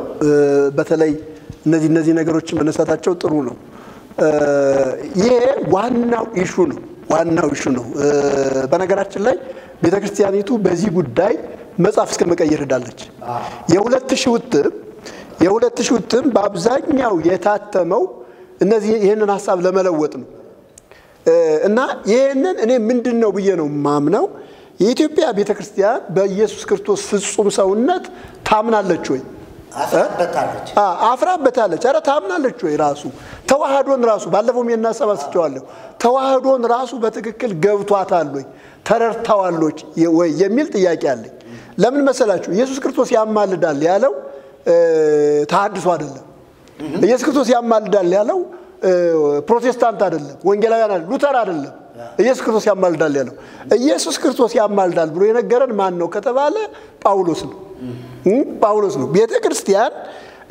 በተለይ እነዚህ ነገሮችን መነሳታቸው ጥሩ ነው። ይሄ ዋናው ኢሹ ነው። በነገራችን ላይ ቤተክርስቲያኒቱ በዚህ ጉዳይ መጽሐፍ እስከ መቀየር ሄዳለች። የሁለት ሺህ እትም በአብዛኛው የታተመው ይህንን ሐሳብ ለመለወጥ ነው። እና ይህንን እኔ ምንድነው ብዬ ነው ማምነው የኢትዮጵያ ቤተክርስቲያን በኢየሱስ ክርስቶስ ፍጹም ሰውነት ታምናለች ወይ? አፍራበታለች። ኧረ ታምናለች ወይ? ራሱ ተዋህዶን ራሱ ባለፈው የናሰባስጨዋለሁ ተዋህዶን ራሱ በትክክል ገብቷታል ወይ ተረድታዋለች ወይ የሚል ጥያቄ አለኝ። ለምን መሰላችሁ? ኢየሱስ ክርስቶስ ያማልዳል ያለው ተሐድሶ አይደለም። ኢየሱስ ክርስቶስ ያማልዳል ያለው ፕሮቴስታንት አይደለም፣ ወንጌላውያን አይደለም፣ ሉተር አይደለም። ኢየሱስ ክርስቶስ ያማልዳል ያለው ኢየሱስ ክርስቶስ ያማልዳል ብሎ የነገረን ማን ነው ከተባለ ጳውሎስ ነው። ቤተክርስቲያን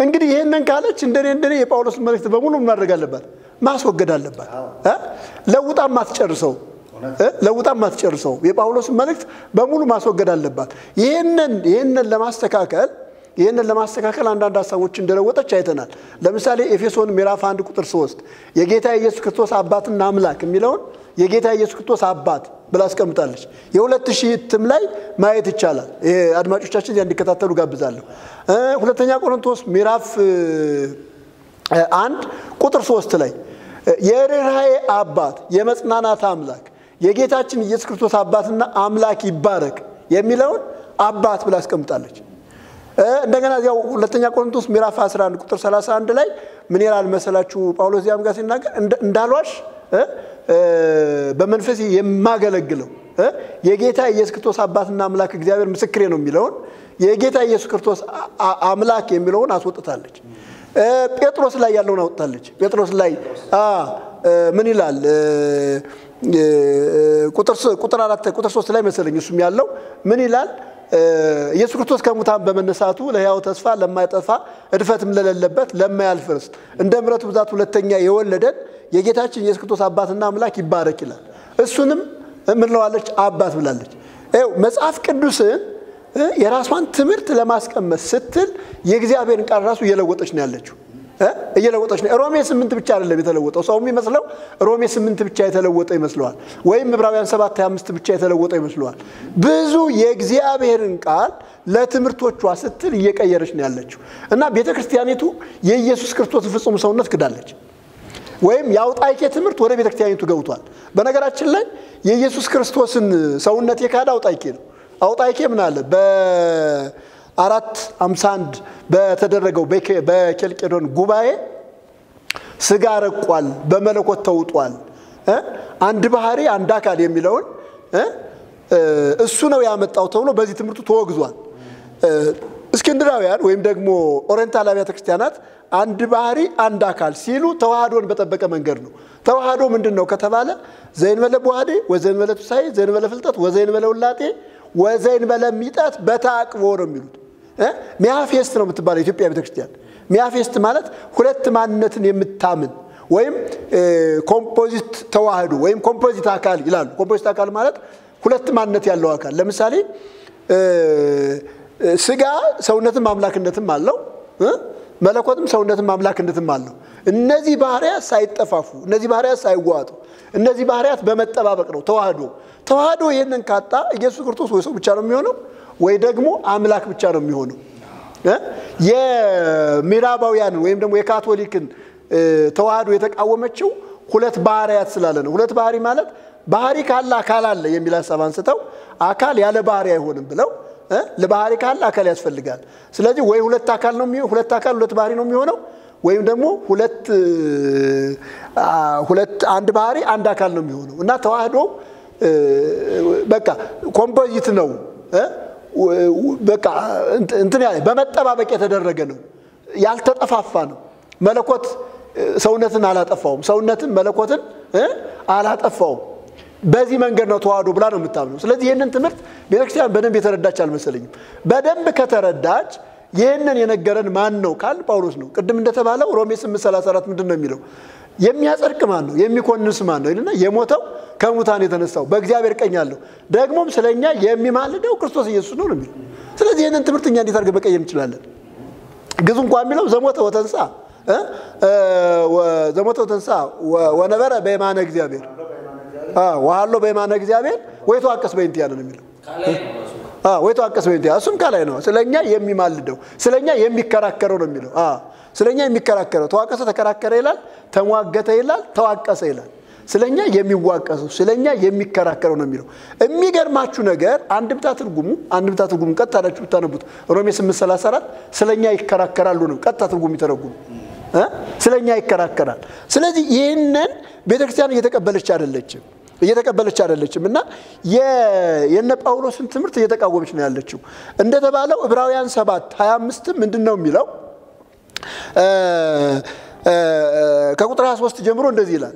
እንግዲህ ይሄንን ካለች እንደኔ የጳውሎስ መልእክት በሙሉ ማድረግ አለባት፣ ማስወገድ አለባት። ለውጣም ማትጨርሰው የጳውሎስ መልእክት በሙሉ ማስወገድ አለባት። ይሄንን ለማስተካከል አንዳንድ ሐሳቦች እንደለወጠች አይተናል። ለምሳሌ ኤፌሶን ምዕራፍ 1 ቁጥር 3 የጌታ ኢየሱስ ክርስቶስ አባትና አምላክ የሚለውን የጌታ ኢየሱስ ክርስቶስ አባት ብላ አስቀምጣለች። የ2000 እትም ላይ ማየት ይቻላል። አድማጮቻችን እንዲከታተሉ ጋብዛለሁ። ሁለተኛ ቆሮንቶስ ምዕራፍ 1 ቁጥር 3 ላይ የርኅራኄ አባት የመጽናናት አምላክ የጌታችን ኢየሱስ ክርስቶስ አባትና አምላክ ይባረክ የሚለውን አባት ብላ አስቀምጣለች። እንደገና ያው ሁለተኛ ቆሮንቶስ ምዕራፍ 11 ቁጥር 31 ላይ ምን ይላል መሰላችሁ? ጳውሎስ ያም ጋር ሲናገር እንዳልዋሽ በመንፈስ የማገለግለው የጌታ ኢየሱስ ክርስቶስ አባትና አምላክ እግዚአብሔር ምስክሬ ነው የሚለውን የጌታ ኢየሱስ ክርስቶስ አምላክ የሚለውን አስወጥታለች። ጴጥሮስ ላይ ያለውን አወጣለች። ጴጥሮስ ላይ ምን ይላል? ቁጥር 4 ቁጥር 3 ላይ መሰለኝ እሱም ያለው ምን ይላል? ኢየሱስ ክርስቶስ ከሙታን በመነሳቱ ለሕያው ተስፋ ለማይጠፋ እድፈትም ለሌለበት ለማያልፍ ርስት እንደ ምሕረቱ ብዛት ሁለተኛ የወለደን የጌታችን ኢየሱስ ክርስቶስ አባትና አምላክ ይባረክ ይላል። እሱንም ምን ለዋለች? አባት ብላለች። መጽሐፍ ቅዱስን የራሷን ትምህርት ለማስቀመጥ ስትል የእግዚአብሔርን ቃል ራሱ እየለወጠች ነው ያለችው። እየለወጠች ነው። ሮሜ 8 ብቻ አይደለም የተለወጠው። ሰው የሚመስለው ሮሜ 8 ብቻ የተለወጠ ይመስለዋል፣ ወይም ዕብራውያን 7:25 ብቻ የተለወጠ ይመስለዋል። ብዙ የእግዚአብሔርን ቃል ለትምህርቶቿ ስትል እየቀየረች ነው ያለችው እና ቤተክርስቲያኒቱ የኢየሱስ ክርስቶስ ፍጹም ሰውነት ክዳለች። ወይም ያውጣይኬ ትምህርት ወደ ቤተክርስቲያኒቱ ገብቷል። በነገራችን ላይ የኢየሱስ ክርስቶስን ሰውነት የካዳ አውጣይኬ ነው። አውጣይኬ ምን አለ? በ451 በተደረገው በኬልቄዶን ጉባኤ ስጋ ረቋል፣ በመለኮት ተውጧል፣ አንድ ባህሪ አንድ አካል የሚለውን እሱ ነው ያመጣው ተብሎ በዚህ ትምህርቱ ተወግዟል። እስክንድራውያን ወይም ደግሞ ኦሪየንታል አብያተ ክርስቲያናት አንድ ባህሪ አንድ አካል ሲሉ ተዋህዶን በጠበቀ መንገድ ነው። ተዋህዶ ምንድነው ከተባለ ዘይንበለ በዋህዴ ወዘይንበለ ትሳይ ዘይንበለ ፍልጠት ወዘይንበለ ውላጤ ወዘይንበለ ሚጣት በታቅቦ ነው የሚሉት። ሚያፌስት ነው የምትባለው ኢትዮጵያ ቤተክርስቲያን። ሚያፌስት ማለት ሁለት ማንነትን የምታምን ወይም ኮምፖዚት ተዋህዶ ወይም ኮምፖዚት አካል ይላሉ። ኮምፖዚት አካል ማለት ሁለት ማንነት ያለው አካል። ለምሳሌ ስጋ ሰውነትም አምላክነትም አለው፣ መለኮትም ሰውነትም አምላክነትም አለው። እነዚህ ባህሪያት ሳይጠፋፉ፣ እነዚህ ባህሪያት ሳይዋጡ፣ እነዚህ ባህሪያት በመጠባበቅ ነው ተዋህዶ። ተዋህዶ ይሄንን ካጣ ኢየሱስ ክርስቶስ ወይ ሰው ብቻ ነው የሚሆነው ወይ ደግሞ አምላክ ብቻ ነው የሚሆነው። የምዕራባውያን ወይም ደግሞ የካቶሊክን ተዋህዶ የተቃወመችው ሁለት ባህሪያት ስላለ ነው። ሁለት ባህሪ ማለት ባህሪ ካለ አካል አለ የሚል ሐሳብ አንስተው አካል ያለ ባህሪ አይሆንም ብለው ለባህሪ ካለ አካል ያስፈልጋል። ስለዚህ ወይ ሁለት አካል ነው የሚሆነው፣ ሁለት አካል ሁለት ባህሪ ነው የሚሆነው፣ ወይም ደግሞ ሁለት አንድ ባህሪ አንድ አካል ነው የሚሆነው እና ተዋህዶ በቃ ኮምፖዚት ነው። በቃ እንትን ያለ በመጠባበቅ የተደረገ ነው፣ ያልተጠፋፋ ነው። መለኮት ሰውነትን አላጠፋውም፣ ሰውነትን መለኮትን አላጠፋውም። በዚህ መንገድ ነው ተዋህዶ ብላ ነው የምታምነው። ስለዚህ ይሄንን ትምህርት ቤተክርስቲያን በደንብ የተረዳች አልመሰለኝም። በደንብ ከተረዳች ይሄንን የነገረን ማን ነው ካል ጳውሎስ ነው። ቅድም እንደተባለው ሮሜ 8:34 ምንድነው የሚለው? የሚያጸድቅ ማን ነው? የሚኮንንስ ማን ነው ይልና የሞተው ከሙታን የተነሳው በእግዚአብሔር ቀኝ ያለው ደግሞም ስለኛ የሚማልደው ክርስቶስ ኢየሱስ ነው የሚለው። ስለዚህ ይሄንን ትምህርት እኛ እንዴት አድርገን መቀየር እንችላለን? ግዙ እንኳን የሚለው ዘሞተ ወተንሳ ዘሞተ ወተንሳ ወነበረ በየማነ እግዚአብሔር ወሃሎ በየማነ እግዚአብሔር ወይተዋቀስ በእንቲያ ነው የሚለው። ወይተዋቀስ በእንቲያ እሱም ካላይ ነው። ስለኛ የሚማልደው ስለኛ የሚከራከረው ነው የሚለው። ስለኛ የሚከራከረው ተዋቀሰ ተከራከረ ይላል፣ ተሟገተ ይላል፣ ተዋቀሰ ይላል። ስለኛ የሚዋቀሰው ስለኛ የሚከራከረው ነው የሚለው። የሚገርማችሁ ነገር አንድምታ ትርጉሙ ቀጥታ አዳችሁ ብታነቡት ሮሜ 8:34 ስለኛ ይከራከራሉ ነው ቀጥታ ትርጉሙ ይተረጉሙ ስለኛ ይከራከራል። ስለዚህ ይሄንን ቤተክርስቲያን እየተቀበለች አይደለችም እና የነ ጳውሎስን ትምህርት እየተቃወመች ነው ያለችው። እንደተባለው ዕብራውያን 7:25 ምንድነው የሚለው? ከቁጥር 23 ጀምሮ እንደዚህ ይላል፣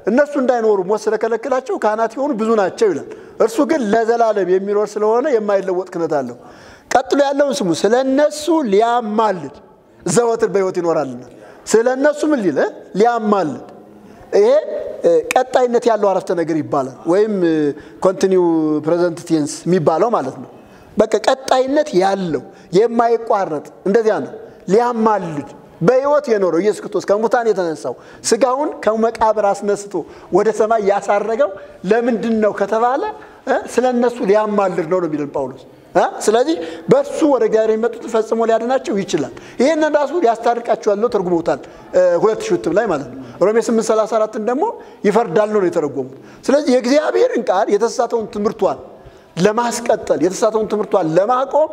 እነሱ እንዳይኖሩ ሞት ስለከለከላቸው ካህናት የሆኑ ብዙ ናቸው ይላል። እርሱ ግን ለዘላለም የሚኖር ስለሆነ የማይለወጥ ክህነት አለው። ቀጥሎ ያለውን ስሙ። ስለነሱ ሊያማልድ ዘወትር በሕይወት ይኖራልና። ስለነሱ ምን ሊል ሊያማልድ። ይሄ ቀጣይነት ያለው አረፍተ ነገር ይባላል፣ ወይም ኮንቲኒው ፕሬዘንት ቴንስ የሚባለው ማለት ነው። በቃ ቀጣይነት ያለው የማይቋረጥ እንደዚያ ነው። ሊያማልድ በሕይወት የኖረው ኢየሱስ ክርስቶስ ከሙታን የተነሳው ስጋውን ከመቃብር አስነስቶ ወደ ሰማይ ያሳረገው ለምንድነው ከተባለ ስለነሱ ሊያማልድ ነው የሚለው ጳውሎስ። ስለዚህ በሱ ወደ እግዚአብሔር የሚመጡት ፈጽሞ ሊያድናቸው ይችላል። ይሄንን ራሱ ሊያስታርቃቸው ያለው ተርጉሞታል 2000 ላይ ማለት ነው። ሮሜ 8:34 ደግሞ ይፈርዳል ነው የተረጎሙት። ስለዚህ የእግዚአብሔርን ቃል የተሳተውን ትምህርቷን ለማስቀጠል የተሳተውን ትምህርቷን ለማቆም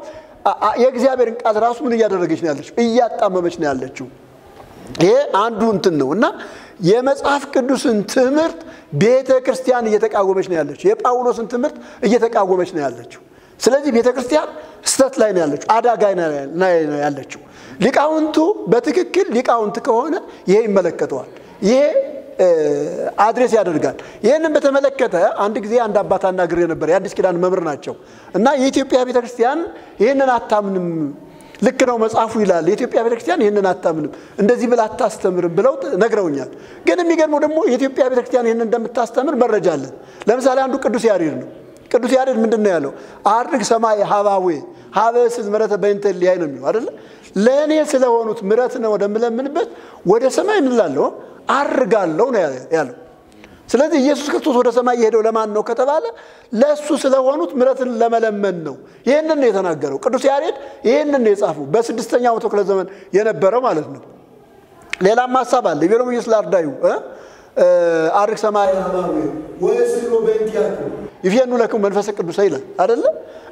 የእግዚአብሔርን ቃል ራሱ ምን እያደረገች ነው ያለችው? እያጣመመች ነው ያለችው። ይሄ አንዱ እንትን ነው እና የመጽሐፍ ቅዱስን ትምህርት ቤተክርስቲያን እየተቃወመች ነው ያለችው። የጳውሎስን ትምህርት እየተቃወመች ነው ያለችው። ስለዚህ ቤተክርስቲያን ስተት ላይ ነው ያለችው፣ አዳጋ ላይ ነው ያለችው። ሊቃውንቱ በትክክል ሊቃውንት ከሆነ ይሄ ይመለከተዋል፣ ይሄ አድሬስ ያደርጋል። ይሄንን በተመለከተ አንድ ጊዜ አንድ አባት አናግሬ ነበር። የአዲስ ኪዳን መምህር ናቸው እና የኢትዮጵያ ቤተክርስቲያን ይሄንን አታምንም፣ ልክ ነው መጽሐፉ ይላል፣ የኢትዮጵያ ቤተክርስቲያን ይሄንን አታምንም፣ እንደዚህ ብላ አታስተምርም ብለው ነግረውኛል። ግን የሚገርመው ደግሞ የኢትዮጵያ ቤተክርስቲያን ይሄንን እንደምታስተምር መረጃ አለን። ለምሳሌ አንዱ ቅዱስ ያሬድ ነው። ቅዱስ ያሬድ ምንድነው ያለው? አርግ ሰማይ ሀባዌ ሀበስዝ ምሕረተ በእንተ ሊያይ ነው የሚለው አይደለ? ለእኔ ስለሆኑት ምሕረት ነው ወደምለምንበት ወደ ሰማይ ምን እላለሁ አርጋለሁ ነው ያለው። ስለዚህ ኢየሱስ ክርስቶስ ወደ ሰማይ የሄደው ለማን ነው ከተባለ ለሱ ስለሆኑት ምሕረትን ለመለመን ነው። ይሄንን ነው የተናገረው ቅዱስ ያሬድ። ይሄንን ነው የጻፈው በ6ኛው መቶ ክፍለ ዘመን የነበረው ማለት ነው። ሌላም ሐሳብ አለ። ይቤሮም ይስላርዳዩ አርግ ሰማይ ሀባዌ ወስሎ በእንቲያኩ ይፈኑ ለኩም መንፈስ ቅዱስ ይላል አይደለ?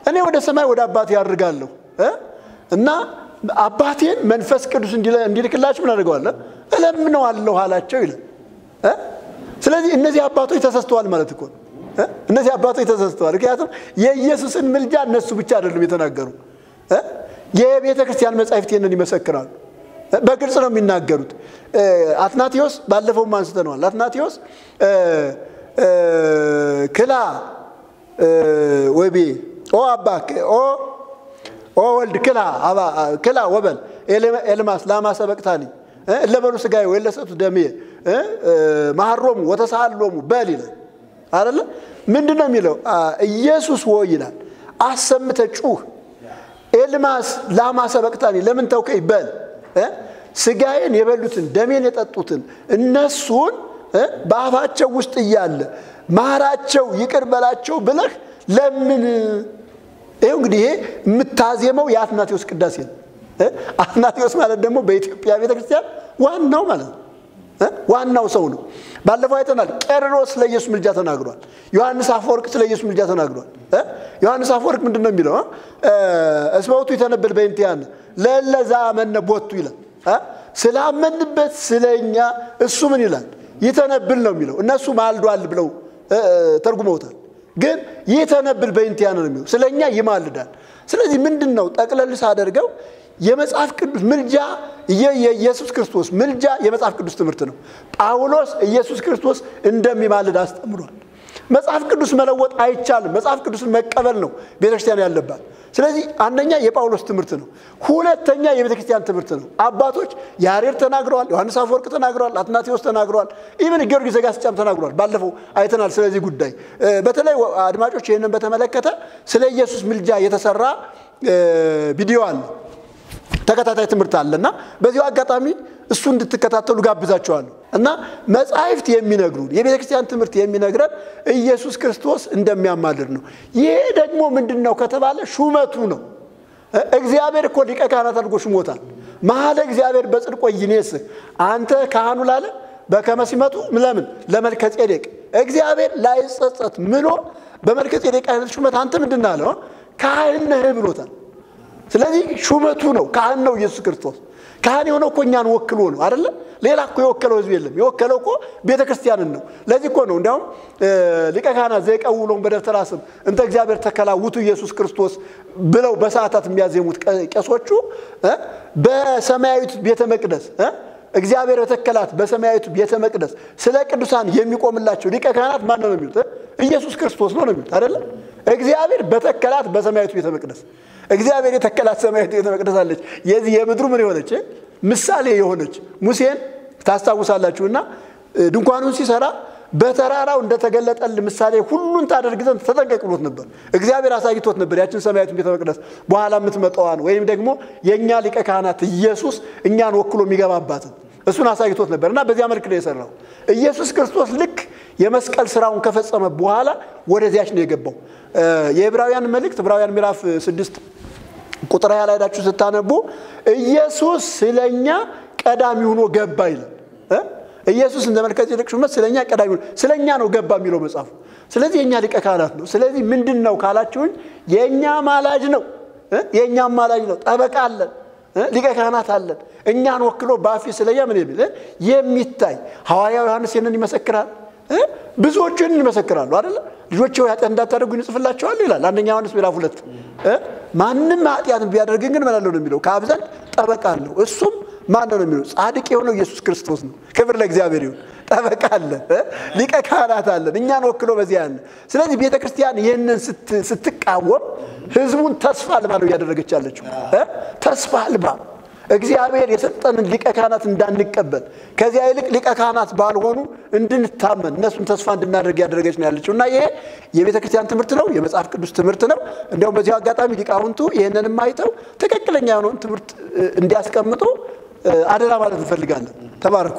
እኔ ወደ ሰማይ ወደ አባቴ ያርጋለሁ እና አባቴን መንፈስ ቅዱስ እንዲልክላችሁ ምን አድርገዋለሁ እለምነዋለሁ አላቸው ይላል። ስለዚህ እነዚህ አባቶች ተሰስተዋል ማለት እኮ ነው። እነዚህ አባቶች ተሰስተዋል። ምክንያቱም የኢየሱስን ምልጃ እነሱ ብቻ አይደሉም የተናገሩ። የቤተ ክርስቲያን መጻሕፍት ይህንን ይመሰክራሉ። በግልጽ ነው የሚናገሩት። አትናቴዎስ ባለፈው አንስተነዋል። አትናቴዎስ ክላ ወቤ ኦ አባ ኦ ወልድ ክላ ወበል ኤልማስ ላማ ሰበቅታኒ ለበሉ ስጋዬ ወለሰቱ ደሜ ማህሮሙ ወተሳሃሎሙ በል ይላል አይደለ? ምንድነው የሚለው? ኢየሱስ ሆይ ይላል አሰምተ ጩህ ኤልማስ ላማ ሰበቅታኒ ለምን ተውከኝ በል ስጋዬን የበሉትን ደሜን የጠጡትን እነሱን በአፋቸው ውስጥ እያለ ማራቸው ይቅር በላቸው ብለህ ለምን። ይሄው እንግዲህ ይሄ የምታዜመው የአትናቴዎስ ቅዳሴ ነው። አትናቴዎስ ማለት ደግሞ በኢትዮጵያ ቤተክርስቲያን ዋናው ማለት ነው። ዋናው ሰው ነው። ባለፈው አይተናል። ቄርሎስ ለኢየሱስ ምልጃ ተናግሯል። ዮሐንስ አፈወርቅ ስለ ኢየሱስ ምልጃ ተናግሯል። ዮሐንስ አፈወርቅ ምንድነው የሚለው? እስመውቱ ይተነብል በእንቲያን ለለዛ መነቦቱ ይላል። ስላመንበት ስለኛ እሱ ምን ይላል? ይተነብል ነው የሚለው። እነሱ ማልዷል ብለው ተርጉመውታል። ግን ይተነብል በእንቲያን ነው የሚለው። ስለኛ ይማልዳል። ስለዚህ ምንድነው ጠቅለል ሳደርገው የመጽሐፍ ቅዱስ ምልጃ የኢየሱስ ክርስቶስ ምልጃ የመጽሐፍ ቅዱስ ትምህርት ነው። ጳውሎስ ኢየሱስ ክርስቶስ እንደሚማልድ አስተምሯል። መጽሐፍ ቅዱስ መለወጥ አይቻልም። መጽሐፍ ቅዱስን መቀበል ነው ቤተክርስቲያን ያለባት። ስለዚህ አንደኛ የጳውሎስ ትምህርት ነው። ሁለተኛ የቤተክርስቲያን ትምህርት ነው። አባቶች ያሬድ ተናግረዋል፣ ዮሐንስ አፈወርቅ ተናግረዋል፣ አትናቴዎስ ተናግረዋል፣ ኢቭን ጊዮርጊስ ዘጋስጫም ተናግረዋል። ባለፈው አይተናል ስለዚህ ጉዳይ። በተለይ አድማጮች ይሄንን በተመለከተ ስለ ኢየሱስ ምልጃ የተሰራ ቪዲዮ አለ፣ ተከታታይ ትምህርት አለና በዚሁ አጋጣሚ እሱ እንድትከታተሉ ጋብዛችኋለሁ። እና መጻሕፍት የሚነግሩን የቤተክርስቲያን ትምህርት የሚነግረን ኢየሱስ ክርስቶስ እንደሚያማልድ ነው። ይሄ ደግሞ ምንድነው ከተባለ ሹመቱ ነው። እግዚአብሔር እኮ ሊቀ ካህናት አድርጎ ሹሞታል። መሐለ እግዚአብሔር በጽድቆ ይኔስህ አንተ ካህኑ ላለ በከመ ሲመቱ ለምን ለመልከጼዴቅ እግዚአብሔር ላይጸጸት ምሎ በመልከጼዴቅ አይነት ሹመት አንተ ምንድነው አለው ካህን ነህ ብሎታል። ስለዚህ ሹመቱ ነው። ካህን ነው ኢየሱስ ክርስቶስ። ካህን የሆነው እኮ እኛን ወክሎ ነው አይደለ? ሌላ እኮ የወከለው ህዝብ የለም። የወከለው እኮ ቤተክርስቲያንን ነው። ለዚህ እኮ ነው እንዲያውም ሊቀ ካህናት ዘይቀውሎም በደብተራ ስም እንተ እግዚአብሔር ተከላውቱ ኢየሱስ ክርስቶስ ብለው በሰዓታት የሚያዜሙት ቄሶቹ በሰማያዊት ቤተ መቅደስ እግዚአብሔር የተከላት በሰማያዊት ቤተ መቅደስ ስለ ቅዱሳን የሚቆምላቸው ሊቀ ካህናት ማን ነው የሚሉት? ኢየሱስ ክርስቶስ ነው የሚሉት አይደለ? እግዚአብሔር በተከላት በሰማያዊት ቤተ መቅደስ እግዚአብሔር የተከላት ሰማያዊት ቤተ መቅደስ አለች። የዚህ የምድሩ ምን የሆነች ምሳሌ የሆነች ሙሴን ታስታውሳላችሁና ድንኳኑን ሲሰራ በተራራው እንደተገለጠል ምሳሌ ሁሉን ታደርግ ዘንድ ተጠንቀቅ ብሎት ነበር። እግዚአብሔር አሳይቶት ነበር ያችን ሰማያዊት ቤተ መቅደስ በኋላ የምትመጣዋን ወይም ደግሞ የኛ ሊቀ ካህናት ኢየሱስ እኛን ወክሎ የሚገባባትን እሱን አሳይቶት ነበርና በዚያ መልክ ነው የሰራው። ኢየሱስ ክርስቶስ ልክ የመስቀል ስራውን ከፈጸመ በኋላ ወደዚያች ነው የገባው። የዕብራውያን መልእክት ዕብራውያን ምዕራፍ 6 ቁጥር 20 ላይ ዳችሁ ስታነቡ ኢየሱስ ስለኛ ቀዳሚ ሆኖ ገባ ይላል። ኢየሱስ እንደ መልከጼዴቅ ሹመት ስለኛ ቀዳሚ ሆኖ ስለኛ ነው ገባ የሚለው መጽሐፉ። ስለዚህ የኛ ሊቀ ካህናት ነው። ስለዚህ ምንድነው ካላችሁኝ የኛ ማላጅ ነው። የኛ ማላጅ ነው። ጠበቃ አለን፣ ሊቀ ካህናት አለን። እኛን ወክሎ ባፊ ስለኛ ምን የሚታይ ሐዋርያው ዮሐንስ ይሄንን ይመሰክራል። ብዙዎችን ይመሰክራሉ አይደል? ልጆቼ ኃጢአት እንዳታደርጉ ይጽፍላችኋል ይላል አንደኛ ዮሐንስ ምዕራፍ 2። ማንንም ኃጢአት ቢያደርግ ግን ምን አለው ነው የሚለው ከአብ ዘንድ ጠበቃ አለው። እሱም ማን ነው የሚለው? ጻድቅ የሆነው ኢየሱስ ክርስቶስ ነው። ክብር ለእግዚአብሔር ይሁን። ጠበቃ አለ፣ ሊቀ ካህናት አለ፣ እኛን ወክሎ በዚያ አለ። ስለዚህ ቤተክርስቲያን ይሄንን ስትቃወም ህዝቡን ተስፋ አልባ ነው ያደረገች ያለችው። ተስፋ አልባ እግዚአብሔር የሰጠንን ሊቀ ካህናት እንዳንቀበል ከዚያ ይልቅ ሊቀ ካህናት ባልሆኑ እንድንታመን እነሱን ተስፋ እንድናደርግ ያደረገች ነው ያለችው እና ይሄ የቤተ ክርስቲያን ትምህርት ነው የመጽሐፍ ቅዱስ ትምህርት ነው እንደው በዚህ አጋጣሚ ሊቃውንቱ ይሄንንም አይተው ትክክለኛ የሆነውን ትምህርት እንዲያስቀምጡ አደራ ማለት እንፈልጋለን ተባረኩ